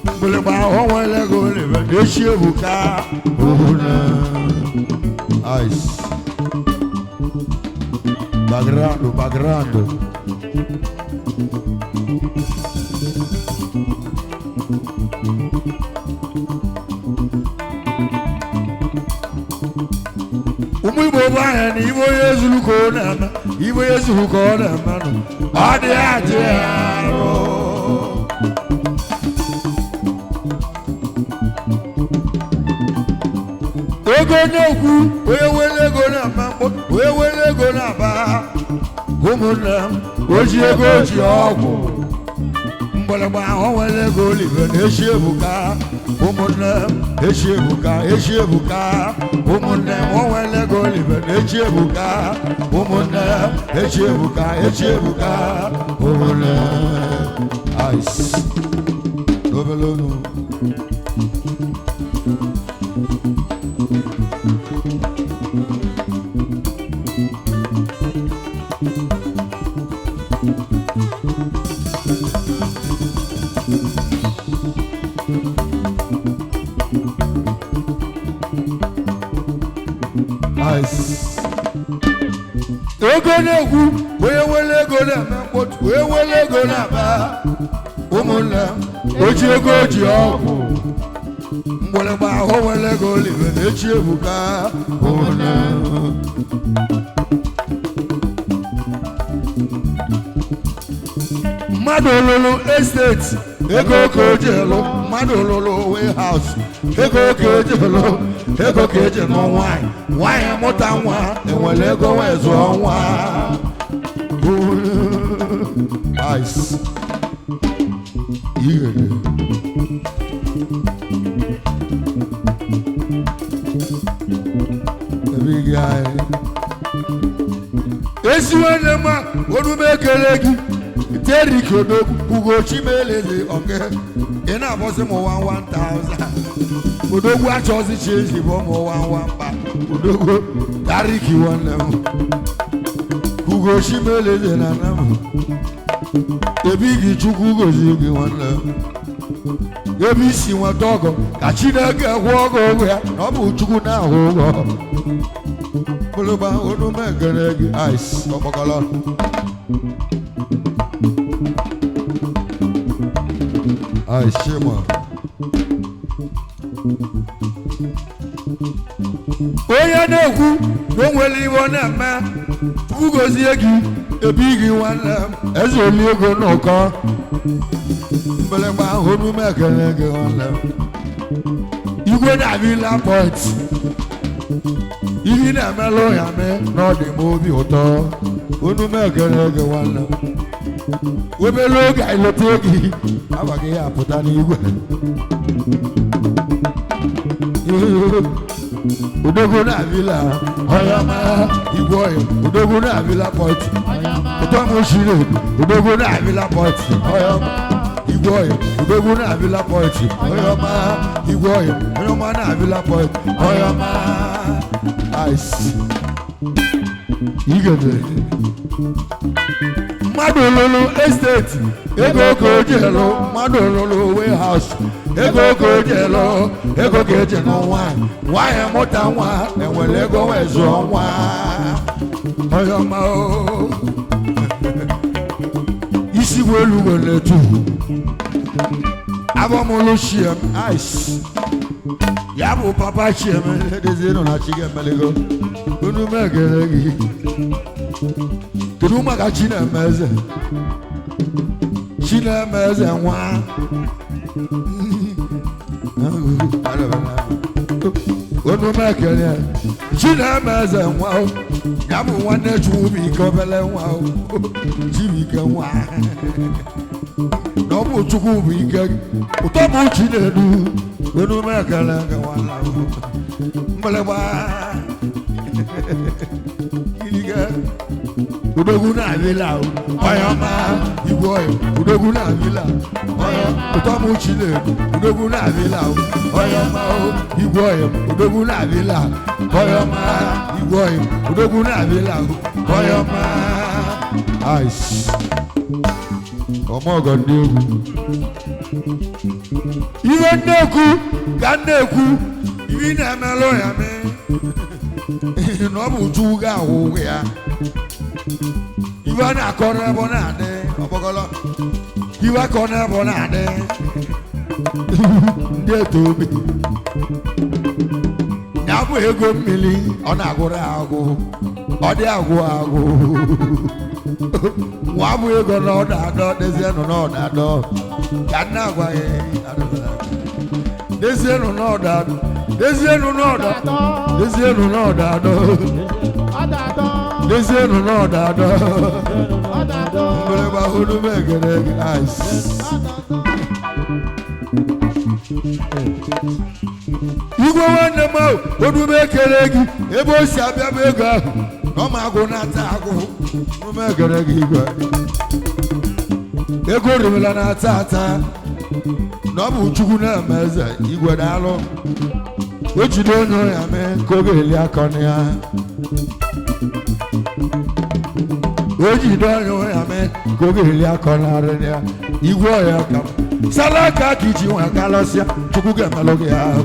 Mgbịrịgba ahụ wele ego na-eme, echi ebuka. Ụmụnne ice. Bagrando. Umu Igbo bahe ni Igbo yezulukole mano, adi ajero. Ego n'okwu, onye wele ego na-ama mkpọ, onye wele ego na-aba. Ụmụnne m, oji ego ji ọgwụ. Mgbịrịgba ahụ wele ego olive na-echi ebuka. Ụmụnne m, echi ebuka. Ụmụnne m, o wele ego olive na-echi ebuka. Ụmụnne m, echi ebuka. Ụmụnne m, ice. N'obelonu. Ego n'egwu, onye wele ego na-eme mkpọtụ, onye wele ego na-aba. Ụmụnne m, oji ego ji ọgwụ. Mgbịrịgba ahụ wele ego olive na-echi ebuka. Ụmụnne m. Mmadụ lụrụ estate, ego ka o ji elu. Mmadụ lụrụ warehouse, ego ka o ji elu. Ego ka eji nụ nwanyị, nwanyị mụta nwa enwere ego wee zụọ nwa ice ihere ebighị anyị ezi nwanne m onume ekele gị Derrick Odogwu Ugochi meleze oke ị na-abọsị m 1000 Odogwu achọzi chi ezi bụ ụmụ 11 mba Odogwu Derrick nwanne m Ugochi meleze na nna m ebighị Chukwu gozie gị nwanne m ebe isi nweta ọgọ ka Chineke kwụọ ọgọ ụgwọ ya na ọ bụ Chukwu na-ahụ ụgwọ bụlụba onume ekele gị ice ọkpọkọlọ Aishima onye na-ekwu na o nwere iwe ọ na-eme ugozie gị ebighị nwanne m eze oli ego n'ụkọ mgbịrịgba onume ekele gị nwanne m igwe na-abịla point ihe na-emelụ ya mee na ọ dị m obi ụtọ onume ekele gị nwanne m obere oge anyị lọta gị abaghị ya apụta n'igwe Odogwu na-abịla ọyọma igwe ọyọ Odogwu na-abịla pọtụ ụtọ m shiri Odogwu na-abịla pọtụ ọyọma igwe ọyọ Odogwu na-abịla pọtụ ọyọma igwe ọyọ onye ọma na-abịla pọtụ ọyọma ice igede mmadụ lụrụ esteti ego ka o ji elu mmadụ lụrụ warehouse ego ka o ji elu ego ka eji n'ọnwa nwaanyị mụta nwa enwere ego wee zụọ nwa ọyọma isi welu were etu abọmụlụ chiem ice ya bụ papa chiem edezienụ na chi ga-emelego unu megere gị kedu maka Chinemeze nwa onume ekele Chinemeze nwa ya bụ nwanne Chukwubuike obele nwa Chibuike nwa na ọ bụ Chukwubuike ụtọ bụ Chinedu onume ekele mgbịrịgba Odogwu na-abịla ọyọma igwe ọyọ Odogwu na-abịla ụtọ m Chinedu Odogwu na-abịla ọyọma igwe ọyọ Odogwu na-abịla ọyọma igwe ọyọ Odogwu na-abịla ọyọma ice ọmọgọ ndị egwu ihe nnekwu ka nnekwu ihe na-emelụ ya mee na ọ bụ Chukwu ga-ahụ ụgwọ ya iwe na-akọ n'ebe ọ na-adị ọkpọkọlọ iwe akọ n'ebe ọ na-adị ndị eto obi ya bụ ego mmiri ọ na-agụrụ agụ ọ dị agwụ agụ nwa bụ ego na ọ na-adọ dezienụ na ọ na-adọ ka nna agwa ya dezienụ na ọ na-adọ dezienụ na ọ na-adọ dezienụ na ọ na-adọ dezienụ na ọ na-adọ mgbịrịgba onume ekele gị ice igwe nwanne m onume ekele gị ebe o si abịa bụ ego ahụ na ọ ma agụ na-ata agụ onume ekele gị igwe ego rimela na-ata ata na ọ bụ Chukwu na-eme eze igwe daalụ o jide onye ya mee ka oge eli akọ na ya o jide onye ya mee ka oge eli akọ narị ya igwe ọya ka sala aka ka iji nwa kalọsịa Chukwu ga-emelụ gị ahụ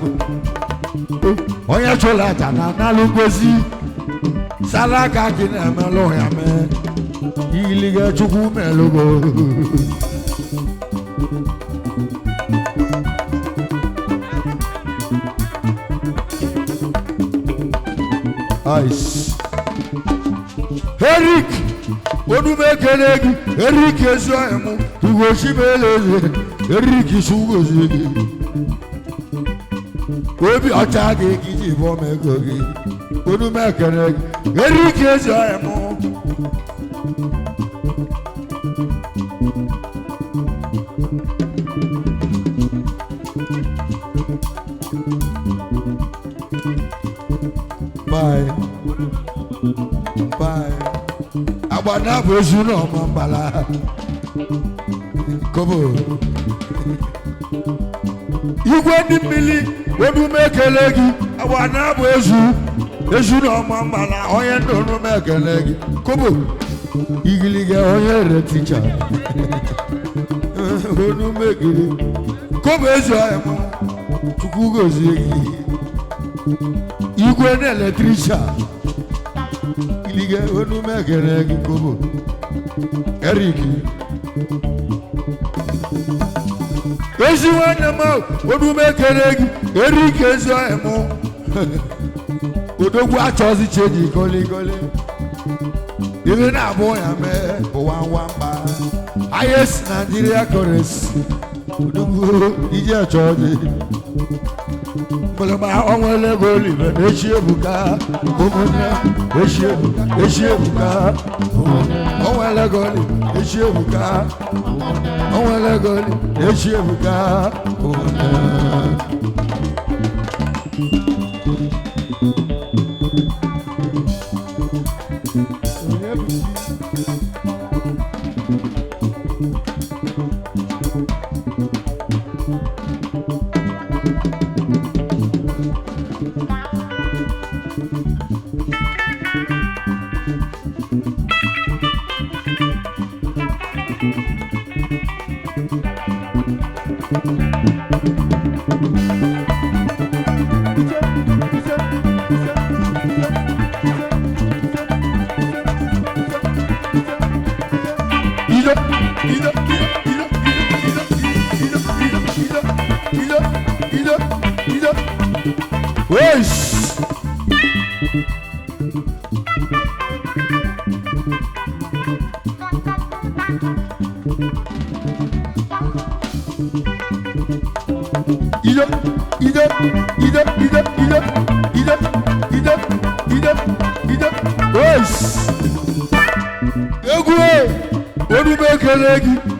onye chụrụ aja na analụ ngozi sala aka gị na-emelụ ya mee ilige Chukwu melụgo ice Derrick onume ekele gị Derrick ezuohi m Ugochi meleze Derrick isi ugozi gị obi ọcha gị iji bụ ego gị onu mekere eri kezi emu bye bye agbana bụ ezu n'ọma mbala kobo igwe ndị mmiri onu mekele gị agbana bụ ezu n'ọma mbala onye ndị onu mekele gị kobo igiliga onye re ticha onu mekele kobo ezu emu chukwu gozie gị igwe na eletrisha ilige onu mekele gị kobo Eric ezi nwanne m onu mekele gị Eric ezi emu odogwu achọzi cheji goligoli ibe na-abụ ya mee ụwa nwamba IS Nigeria currency odogwu ije achọzi mgbe ọnwele goli echi ebuka ụmụnne echi ebuka ọnwele goli echi ebuka ọnwele goli echi ebuka ụmụnne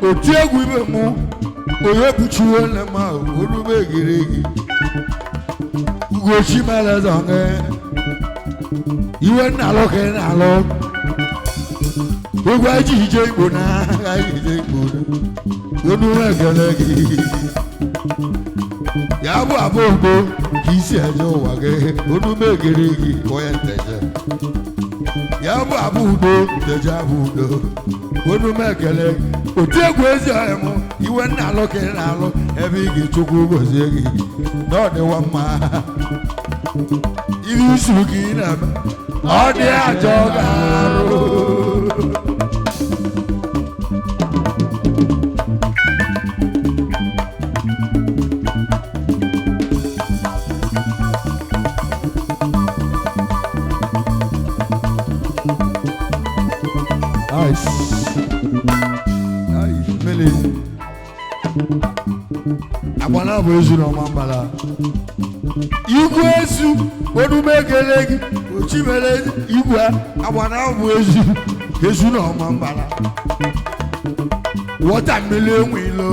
otu egwu ibe mụ onye buchiwo nne m ahụ orube gịrị gị ugochi melezonge iwe nnalụ ka ị na-alụ ogwe eji ije igbo na agha ije igbo onume ekele gị ya bụ abụ ogbo ka isi eje ụwa gị onume gịrị gị onye nteje ya bụ abụ udo nteje abụ udo onume ekele gị otu egwu ezi ọhịa m iwe nna alụ ka ị na-alụ ebe ị ga-echukwu gozie gị na ọ dịwa mma ihe isu ka ị na-eme ọ dị ajọ ga-arụ agbana bụ ezu n'ọma mbala igwe ezu onume ekele gị ochimere igwe agbana bụ ezu n'ọma mbala wọta mmiri enwilo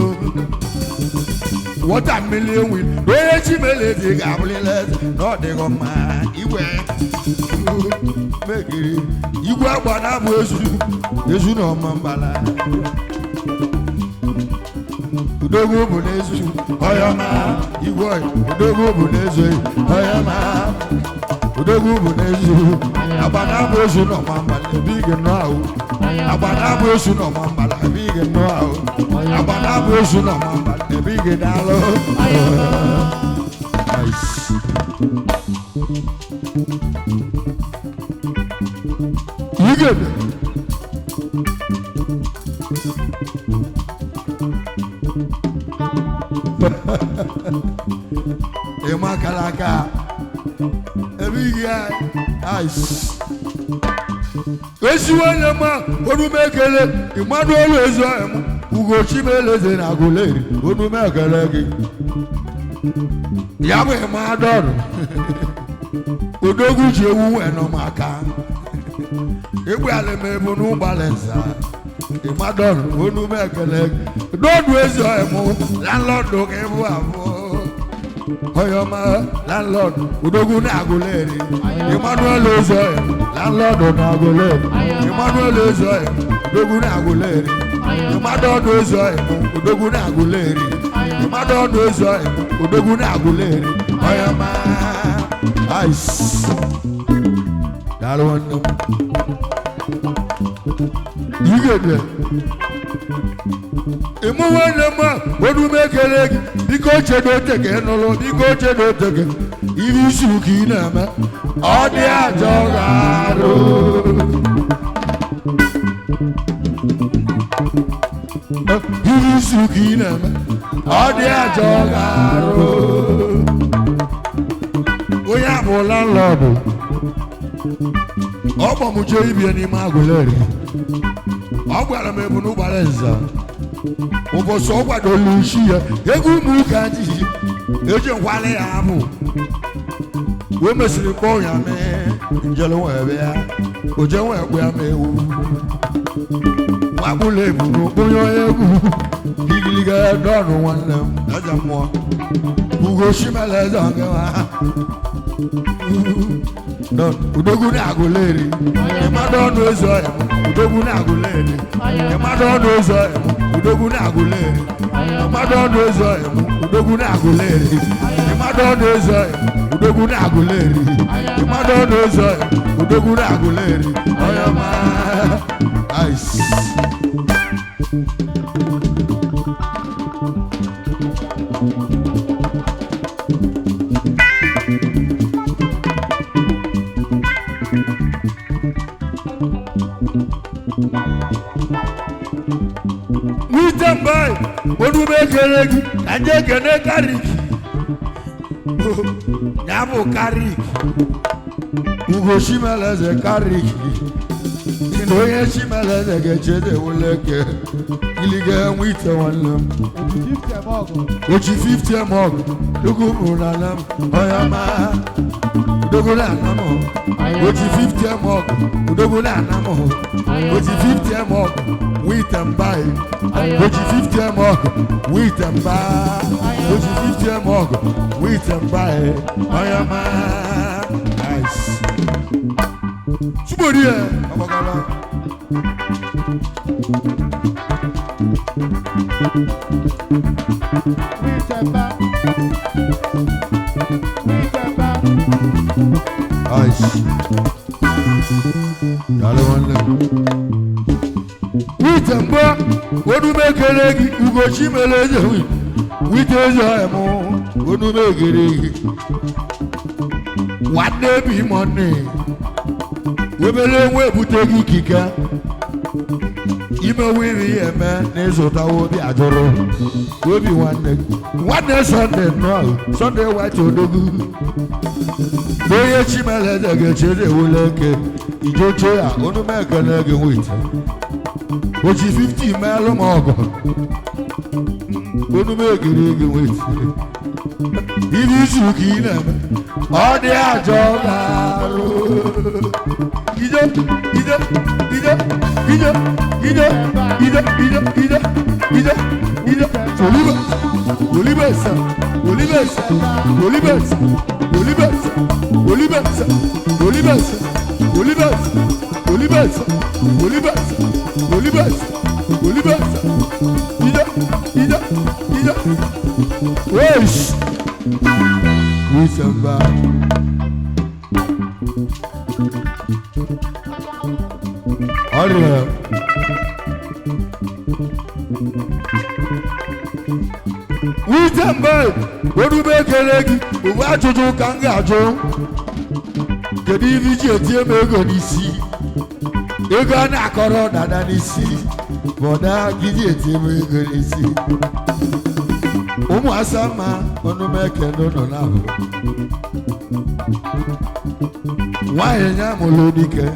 onye chimere eze ga-abụlile na ọ dịghị mma igwe megiri igwe agbana bụ ezu n'ọma mbala Udogo bụ n'ezu ọyọma igwe udogo bụ n'ezu ọyọma udogo bụ n'ezu agbana bụ ezu n'ọma mbala ebe ị ga-enọ ahụ agbana bụ ezu n'ọma mbala ebe ị ga-enọ ahụ agbana bụ ezu n'ọma mbala ebe ị ga-edalụ igede ịma kalaka ebe ị ga-ice esiwanye ma onume ekele ịmadụ ọrụ ezu ahụ m ugochi meleze na agụleri onume ekele gị ya bụ ịmadụ ọrụ odogwu ji ewu eno maka egbe ala m ebu n'ụgbalenza ịmadọn onu m ekele n'ọdụ ezi ọmụ landlord ka ịbụ abụọ oyoma landlord odogwu na-agụleri Emmanuel Ozoy landlord na-agụleri Emmanuel Ozoy odogwu na-agụleri Emmanuel Ozoy odogwu na-agụleri Emmanuel Ozoy odogwu na-agụleri oyoma ice daalụ nwanne m igede ịmụ nwanne m onu m ekele gị biko chedo teke nụlụ biko chedo teke iri isi ka ị na-eme ọ dị ajọ ga-arụ iri isi ka ị na-eme ọ dị ajọ ga-arụ onye abụ landlord ọ gbamuje ibie n'ime agụleri ọ gwara m ebu n'ụgbara nza ụbọchị ọ kwadola isi ya ego ụmụ ụka ji eji nkwale ya abụ wee mesịrị kpọọ ya mee njele wee bịa oje wee kpụ ya ma ewu nwakpụla ebu n'okponye onye egwu igiliga dọnụ nwanne m eze mmụọ ugo shimele eze ngewa udogwu na-agụleri ịmadụ ọnụ ezi ọya udogwu na-agụleri ịmadụ ọnụ ezi ọya udogwu na-agụleri ịmadụ ọnụ ezi ọya udogwu na-agụleri ịmadụ ọnụ ezi ọya udogwu na-agụleri ịmadụ ọnụ ezi ọya udogwu na-agụleri ọya ma ice Witembai, onu mekele gị ka nje kene karik ya bụ karik ugo shimeleze karik na onye shimeleze ga-echede wuleke ilige nwite nwanne m ochi 50 mọg dugu mụ na nam onye ma dugu na anam ochi 50 mọg dugu na anam ochi 50 mọg Witembai ochi 50 mọg Witembai ochi 50 mọg Witembai onye ma nice Subori e abagala Witembai nice dale wanne Witembai onu mekele gị ugo chimeleze wite eze emu onu mekele gị nwanne bi mọnne webele nwe ebute gị ikike ime wiri eme n'ịzụtawa obi ajụrụ obi nwanne Sunday nọ Sunday white odogwu onye chimeleze ga-echere ewule eke ijoche ya onu m ekele gị nwite ochi 50 meelụ m ọgọ onu m egere gị nwite ibi izu ka ị na-eme ọ dị ajọ ga-arụ ije ije ije ije ije ije ije ije ije ije olibesa olibesa olibesa olibesa olibesa olibesa olibesa olibesa olibesa olibesa olibesa ije ije ije wesh Witembai ọrịa Witembai onu m ekele gị ugbu ajụjụ ka m ga-ajụ kedu ife iji etinye m ego n'isi ego a na-akọrọ dada n'isi bọda gị ji etinye m ego n'isi ụmụ asama onu m ekele ụnọ n'ahụ nwanyị nya mụlụ dike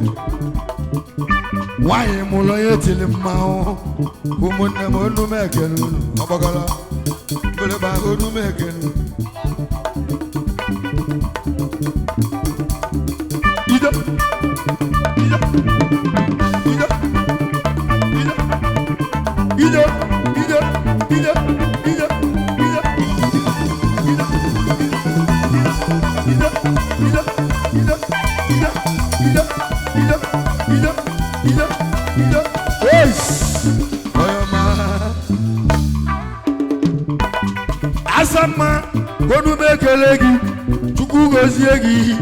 nwanyị mụlụ onye tiri mmanwụ ụmụnne m onu m ekele unu ọgbagara mbeleba onu m ekele ekele gị chukwu gozie gị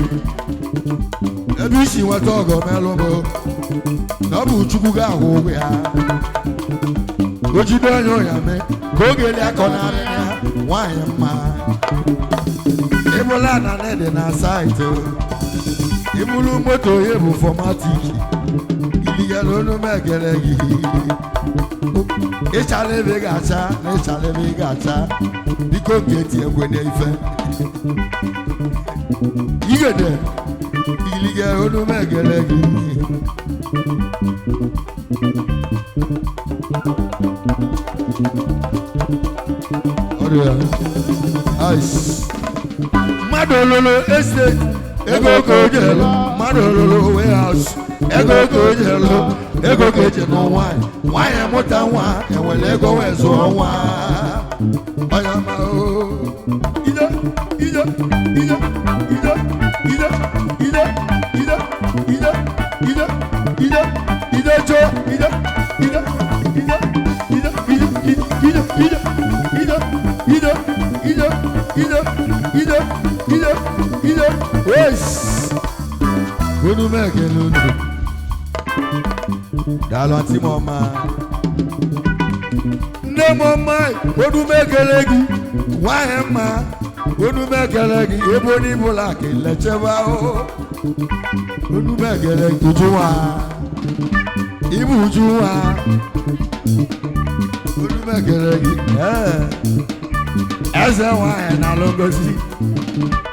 ebe isi nweta ọgọ melụ bụ na ọ bụ chukwu ga-ahụ ụgwọ ya o jide onye ụnya mee ka oge eli akọnarị ya nwaanyị mma ịbụla na nede na saịtị ịbụrụ moto onye bụ fọmatik iligara onu m ekele gị ịchala ebe ị ga-acha na ịchala ebe ị ga-acha biko nke eti egwe n'ife igede iligara onu m ekele gị mmadụ ololo estate ego ka o jelu mmadụ ololo warehouse ego ka o jelu ego ka eji nụ nwaanyị nwaanyị mụta nwa enwere ego wee zụọ nwa onye ma ide ide ide ide ide ide ide ide ide ide ide jo ide ide ide ide ide ide ide ide ide ide ide wes onu meke lunu dalo ti mo ma ne mo mai onu meke legi wa e ma onu meke legi ebo ni bola ke lecheba o onu meke legi tuwa ibu juwa onu meke legi eze nwanyị na logozi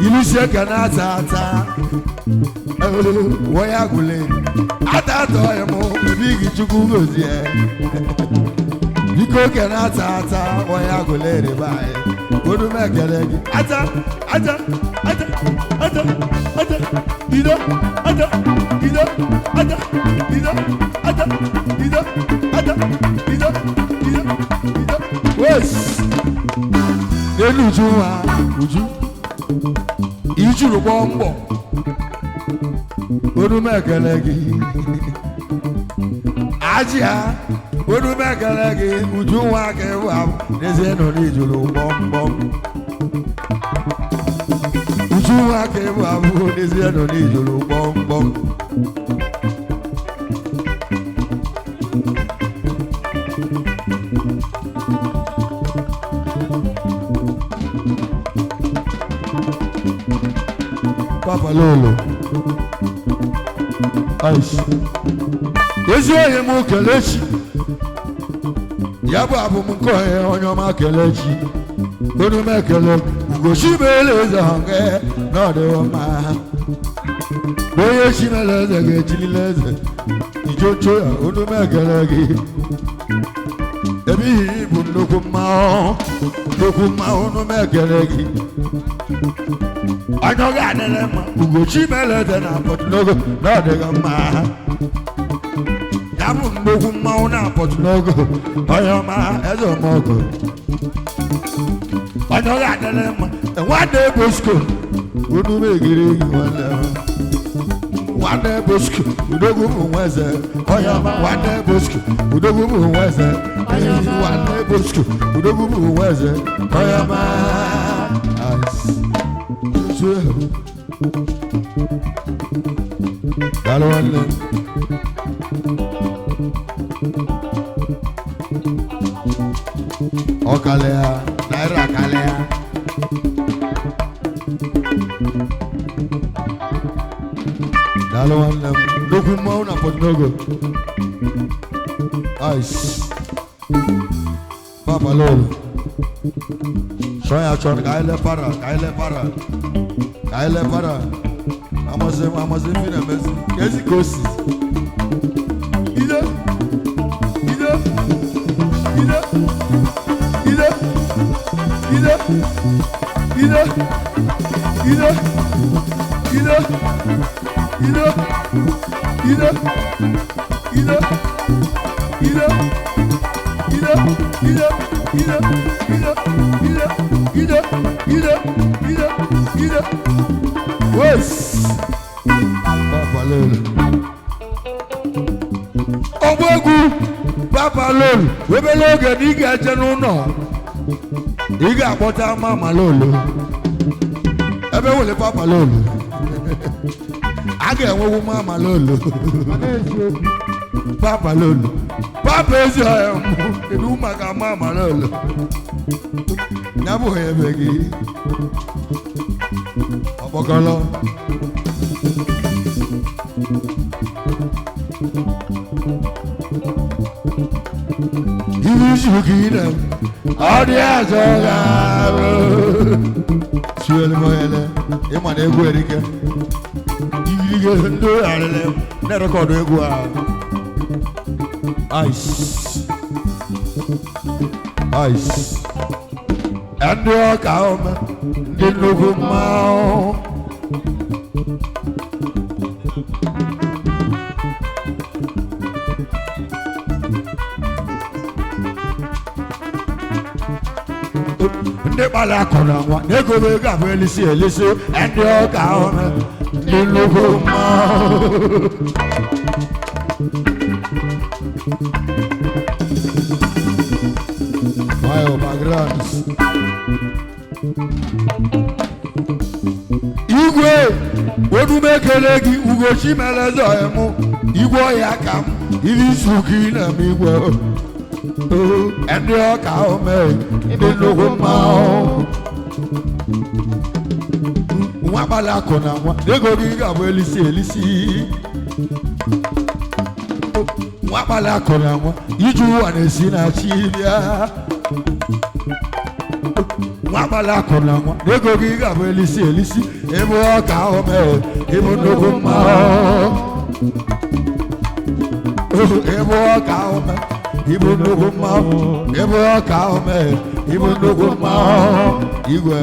ilu sheke na ata wọ́n agùlé àtàtọ̀ ẹ̀mú bíi chukwu gozi ẹ̀ bíkó kẹ̀nà àtàtà wọ́n agùlé rẹ̀ báyìí odò mẹ́kẹ̀lẹ́ gí ata ìdó ata ìdó ata ìdó ata ìdó ata ìdó wẹ́ẹ̀sì nínú ojú wa ojú ìjùrù bọ́ ń bọ̀. Odumekelegi Ajia Odumekelegi Ujunwa kewa Nezeno nijulu bom bom Ujunwa kewa Nezeno nijulu bom bom Papa Lolo Aish Ezi oye mu kelechi Yabu abu mko he onyo ma kelechi Onu me kele Ugoshi beleze hange Node wama Boye shimeleze ge chilileze Ijocho ya onu me kelegi Ebi hibu nukuma onu me kelegi Anoga nelema Ugoshi meleze na potnogo Node wama Yabu nukuma na potnogo Oyoma ezo mogo Anoga nelema One day Bosco Unu megiri One day Bosco Udogu mweze Oyoma One day Bosco Udogu mweze One day Bosco Udogu mweze Oyoma Galo wale Okalea Naira kalea Dalo wale Nuku mauna potnogo Ice Papa Lolo Soya chon kaile para Amaze fina mezi Kezi kosi Ida Wes Papa Lolo Obegu Papa Lolo Webeloge diga jenu no Iga bota Mama Lolo ebe wele papa lolo a ga-enwewu mama lolo papa lolo papa ezi ọya mụ kedu maka mama lolo ya bụ ebe gị ọkpọkọlọ Iwushukina, audience ogaro. Suele moele, emane guerike. Ilige ndo alele, ne record egua. Ice, ice. Ando kaoma, dinugu mao. Ndị kpara akọrọ nwa na-egobe ga-abụ elisi elisi ndị ọka ọrụ ndị nnukwu mmanwụ Mayo background Igwe odume kele gị Ugochi meleze ọyịmụ igwe ọya ka m ili isu gị na m igwe ndị ọka ome ndị nnukwu mmanwụ nwa abalị akụ na nwa ego gị ga-abụ elisi elisi nwa abalị akụ na nwa iju ụwa na-esi na chi bịa nwa abalị akụ na nwa ego gị ga-abụ elisi elisi ebe ọka ome ịbụ nnukwu mmanwụ ebe ọka ome Ibu nnukwu mmanwụ ebe ọka ome ibu nnukwu mmanwụ igwe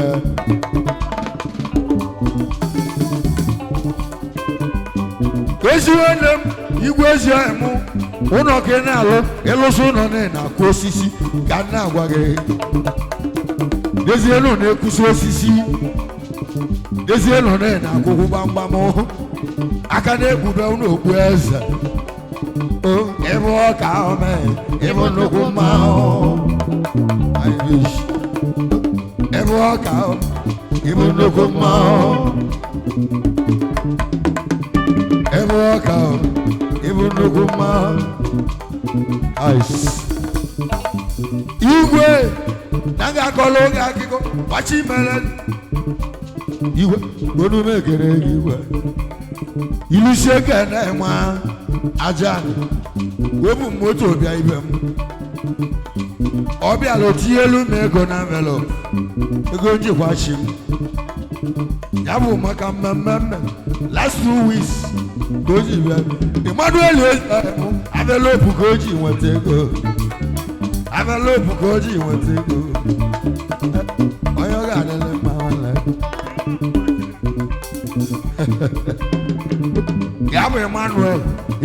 ezi nwanne m igwe ezi mụ ụlọ ka ị na-alụ ịlụsị ụlọ na-akụ osisi ka m na-agwa gị dezielu na-ekusi osisi dezielu na-akwụkwụ gbamgbam aka na-ekpube n'okpu eze ebe ọka ome ebe nnukwu mmanwụ ebe ọka ome ebe nnukwu mmanwụ ebe ọka ome ebe nnukwu mmanwụ igwe na ga-akọrọ oge akụkọ gbachi mere igwe onume kere gị igwe ilusi eke na-enwe aja webu moto bịa ibe m ọ bịara otinye elu m ego na envelope ego njikwachi m ya bụ maka mmemme last 2 weeks ka o ji bịa Emmanuel envelope ka o ji nweta ego envelope ka o ji nweta ego onye ọ ga-adịrị mma nwanne ya bụ Emmanuel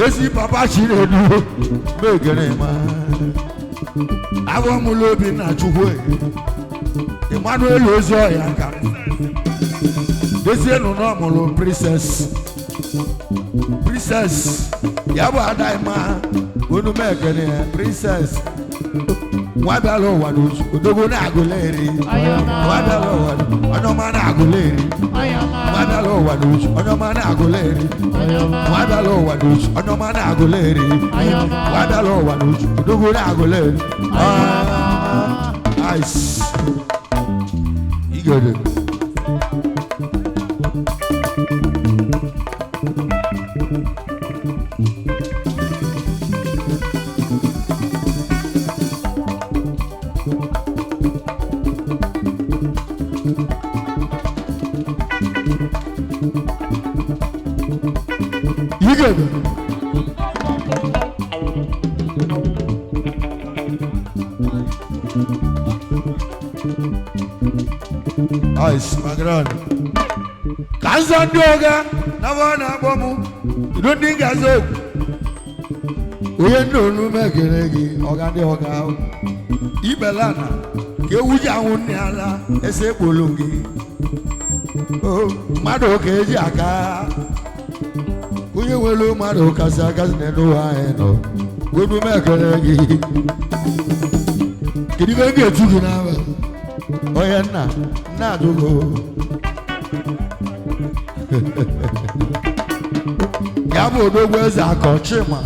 esi papa Chinedu megere ma abụ mụlụ obi na Chukwu Emmanuel ozi ọya ka desienu na ọmụlụ princess ya bụ Adaima onu megere princess nwa bịala ụwa n'uju odogwu na-agụleri nwa bịala ụwa onye ọma na-agụleri nwa bịala ụwa n'uju onye ọma na-agụleri nwa bịala ụwa n'uju onye ọma na-agụleri nwa bịala ụwa n'uju odogwu na-agụleri ice igede Ice, my grand. Kansan dioga, nawana bomu. You don't think as though we no megeregi, ogande oga. Ibelana, ke uja uniala, ese bolungi. Oh, mado keji aka. Uye welu mado kasaka nenu aeno. We no megeregi. Kidi benge tugi nawe. Oya na dogo ya bụ odogwu eze akọ chima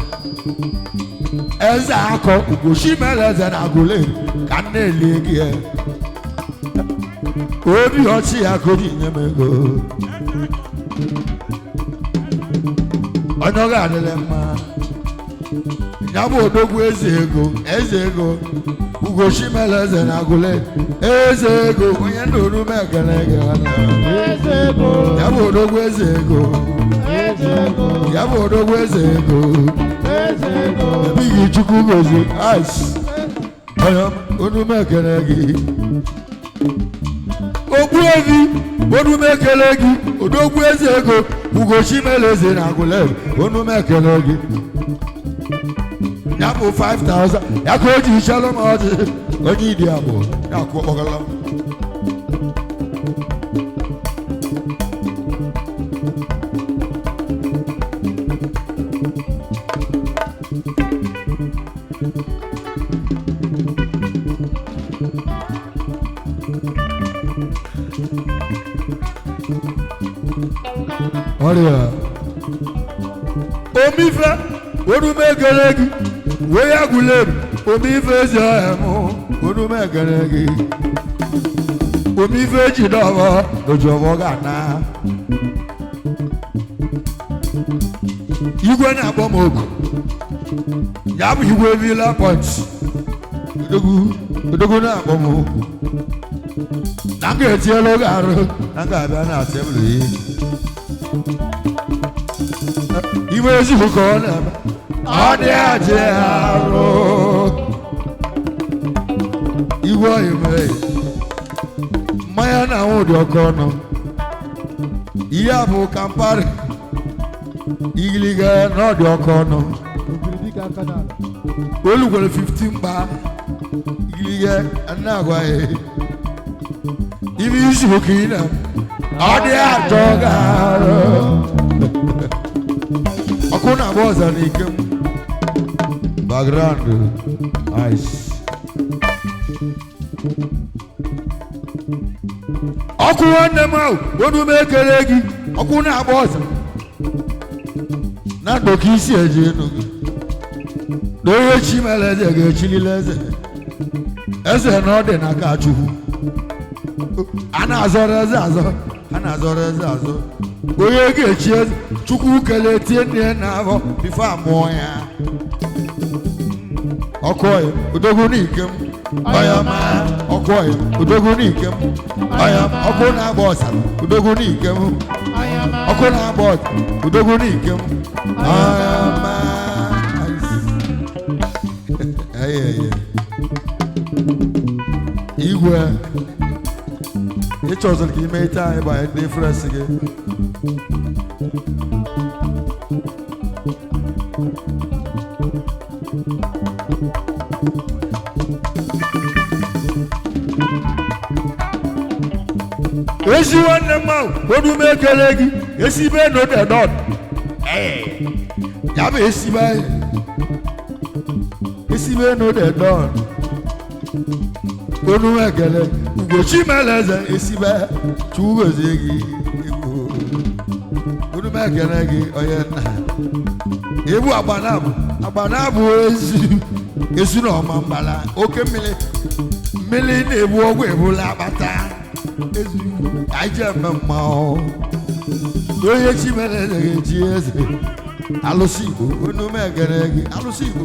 eze akọ ugochimele eze na agụle ka m na-eli gị obi ọchị ya ka o ji nye m ego onye ọ ga-adịrị mma ya bụ odogwu eze ego ugochimele eze na agụle eze ego onye ndụrụ m ekele gị ya bụ odogwu eze ego ya bụ odogwu eze ego ebighị chukwu gozi ice onye onu m ekele gị ogbu evi onu m ekele gị odogwu eze ego ugochimele eze na agụle onu m ekele gị ya bụ 5,000 ya ka o ji chalụ m ọjị onye idi abụọ ya kwụ ọkpọgala ọrịa omife onu m ekele gị wee ya gwuleru omife ezi ọhịa m onu m ekele gị omife eji n'ọbọ oji ọbọ ga-ana igwe na-akpọ m oku ya bụ igwe villa point odogwu na-akpọ m na m ga-etiela oge arụ na m ga-abịa na tebụl iwe ezigbo ka ọ na-eme ọ dị ajị arụ igwe oyime mmanya na anwụ dị ọkụ ọnụ ihe a bụ kampari igiliga na ọ dị ọkụ ọnụ olu gwere 15 mkpa igiliga nna agwa ya ibe isi bụ ka ị na ọ dị ajọ ga-arụ ọkụ na-agba ọza n'ike m background ice ọkụ nwanne m ahụ onu m ekele gị ọkụ na-agba ọza na ndọka isi eji enu gị na onye chi mere eze ga-echilile eze na ọ dị na aka Chukwu a na-azọrọ eze azọ onye ga-echi eze Chukwu kelee tie nne na abọ bifo amụọ ya ọkọị odogwu n'ike m ọyama ọkọị odogwu n'ike m ọyama ọkụ na-agba ọsa odogwu n'ike m ọkụ na-agba ọsa odogwu n'ike m ọyama igwe ịchọziri ka ime ite anyị banye ndị fresi gị ezi nwanne m ahụ onu m ekele gị esibe n'odedọn ya bụ esibe n'odedọn onu m ekele ugochimele eze esibe chugozie gị onu m ekele gị onye nna ebu agbanabụ ezi na ọma mgbala oke mmiri na-ebu ọgwụ ebula akpata anyị eme mmanwụ onye chimere eze ga-echi eze alụsị Igbo onu m ekele gị alụsị Igbo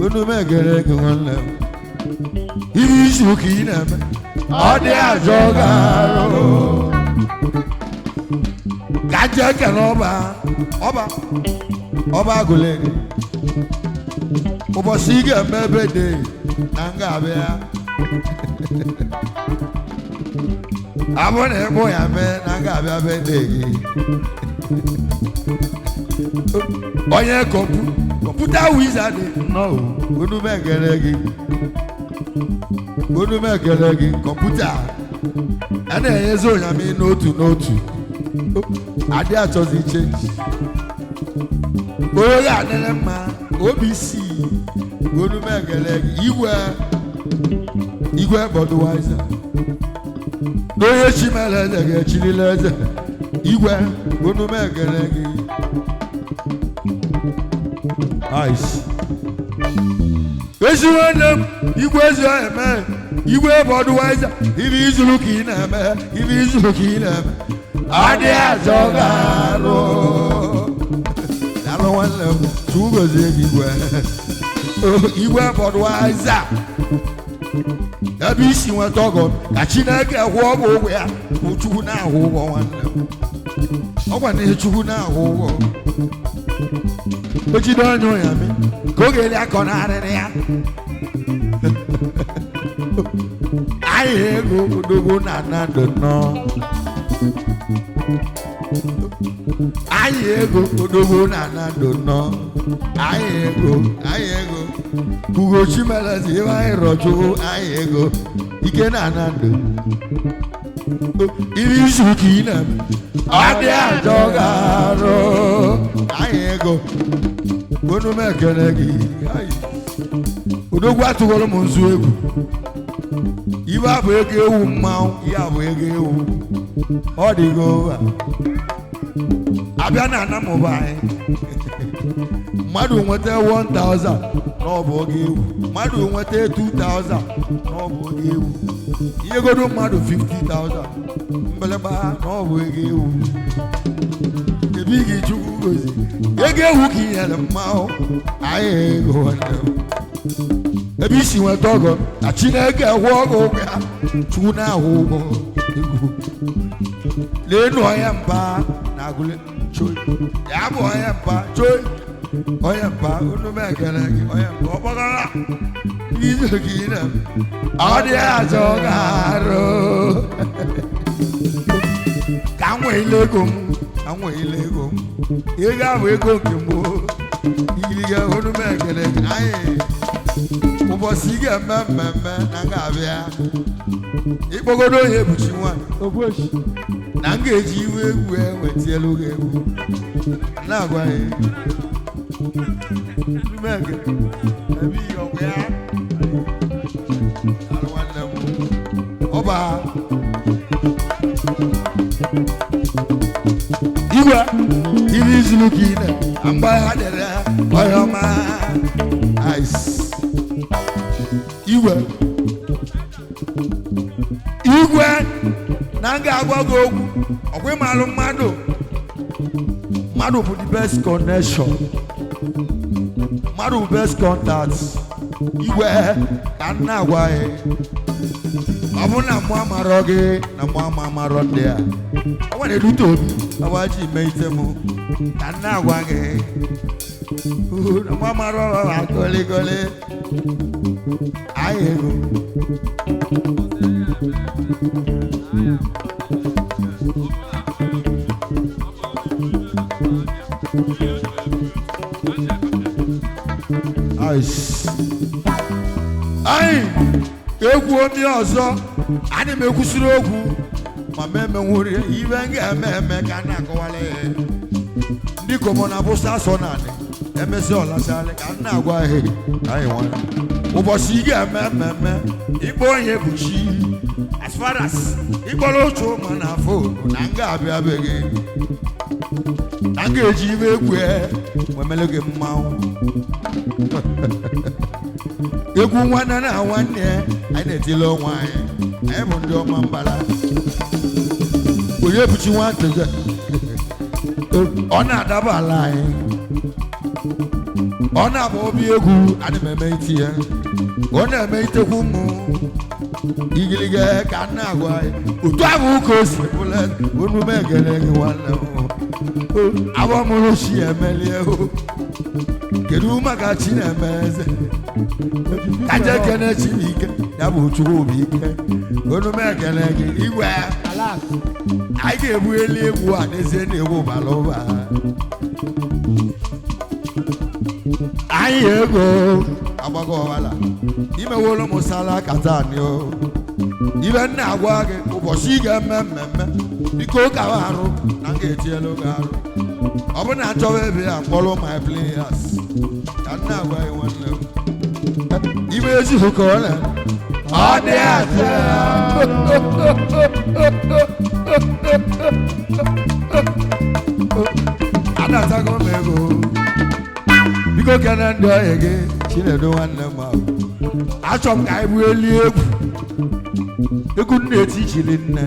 onu m ekele gị nwanne m ibe isi ụka ị na-eme ọ dị ajọ ga-arụ gaje ekele ọba agụle gị ụbọchị ị ga-eme ebe dị na nga abịa abụ na ịkpụ ya mee na nga abịa be dị gị onye kọmputa wizard nọ onu m ekele gị kọmputa a na-enyezi onyame n'otu adị achọzi chenji onye ga-adịrị mma OBC onu m ekele gị igwe Budweiser n'onye chimere eze ga-echirila eze igwe onu m ekele gị ice ezi nwanne m igwe ezi eme igwe Budweiser ibe izuru ka ị na-eme ibe izuru ka ị na-eme adị azọ ga-arụ alụ nwanne m tugozie gị igwe Budweiser ebe isi nweta ọgọ ka Chineke kwụọ gị ụgwọ ya bụ Chukwu na-ahụ ụgwọ nwanne m ọgwa na Chukwu na-ahụ ụgwọ o jide onye ụnya mi ka ọ ga-eli akọ narịrị ya anyị ego odogwu na Nando nọ anyị ego odogwu na Nando nọ anyị ego Ugochi melezi ebe anyị rọjụ anyị ego ike na Nando iri izu ka ị na-eme ọ dị ajọ ga-arụ anyị ego onu m ekele gị odogwu atụgoro m nzu egwu ibe abụ ego ewu mmanwụ ihe abụ ego ewu ọ dịgo ụwa abịa na anamụba anyị mmadụ nweta 1000 n'ọbụ oge ewu mmadụ nweta 2000 n'ọbụ oge ewu ihe godo mmadụ 50,000 mbeleba n'ọbụ ego ewu ebe ị ga-echukwu gozi ego ewu ka ị nyere mmanwụ anyị ego nwanne m ebe isi nweta ọgọ na Chineke kwụọ ọgọ ụgwọ ya Chukwu na-ahụ ụgwọ ego leenu onye mba na agụle choi ya bụ onye mba choi onye mba unu m ekele gị onye mba ọ gbagara izu ka ị na ọ dị azọ ga-arụ ka m nwee ego m ego ahụ ego nke mbụ igiliga unu m ekele gị anyị ụbọchị ị ga-eme mmemme na ga-abịa ịkpọgodo onye ebuchi nwanyị na m ga-eji iwe egwu wetielu gị egwu na-agwa ya ebe ihe ọgwụ ya nwanne m ọba igwe iri izulu ka ị na mgbe ha dere onye ọma ice igwe na m ga-agwa gị okwu ọkwa ịmalụ mmadụ bụ the best connection mmadụ bụ best contact igwe ka m na-agwa gị ọ bụ na mụ amarọ gị na mụ amarọ ndị a ọ nwere edute obi ọgbaji ime ite m ka m na-agwa gị na mụ amarọ goligoli anyị ego anyị egwu onye ọzọ ana m ekwusiri okwu ma memenwuri ibe m ga-eme eme ka a na-akọwala ya ndị komona bụ sasọ naanị emesi ọlasarị ka m na-agwa ihe anyị nwere ụbọchị ị ga-eme mmemme ịkpọ onye buchi as far as ịkpọrọ otu ma na fonu na m ga-abịabeghị na m ga-eji ibe egwu wemele gị mmanwụ egwu nwanne na nwanne anyị na-etile onwe anyị bụ ndị ọma mbala onye buchi nwantị ọ na-adaba ala anyị ọ na-agba obi egwu ana m eme iti ya ọ na-eme itekwu mụ igiliga ka m na-agwa anyị otu abụ ka o si bụla onu m egele gị nwanne m abọmụrụ chi emelie kedu maka chi na-eme eze kaja ekene Chineke ya bụ Chukwu obi ike onu m ekele gị igwe anyị ga-ebu elu egwu a n'ezie na-egwu bara ụba anyị ego agbago ọbala imewolo m sala katani o ibe nna agwa gị ụbọchị ị ga-eme mmemme biko ka arụ na m ga-etielu gị arụ ọ bụ na achọwa ebe ya kpọrọ my players ka nna agwa gị nwanne m ibe ezigbo ka ọ na ọ dị aja Anatago mego. Biko kana ndo ege. Chinedu nwanne m ahụ. Achọ m ka anyị bụ eli egwu. Egwu na-eti chili nne.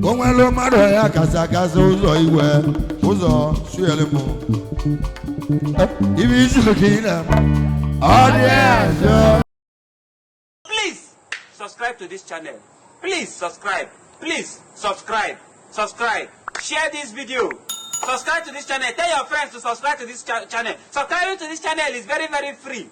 O nwere mmadụ ya kasị akasị ụzọ iwe. Ụzọ suyere m. Ibi isi oke ị na-eme. Audience. Please subscribe to this channel. Please subscribe. Please subscribe. Subscribe. Share this video. Subscribe to this channel. Tell your friends to subscribe to this channel. Subscribing to this channel is very, very free.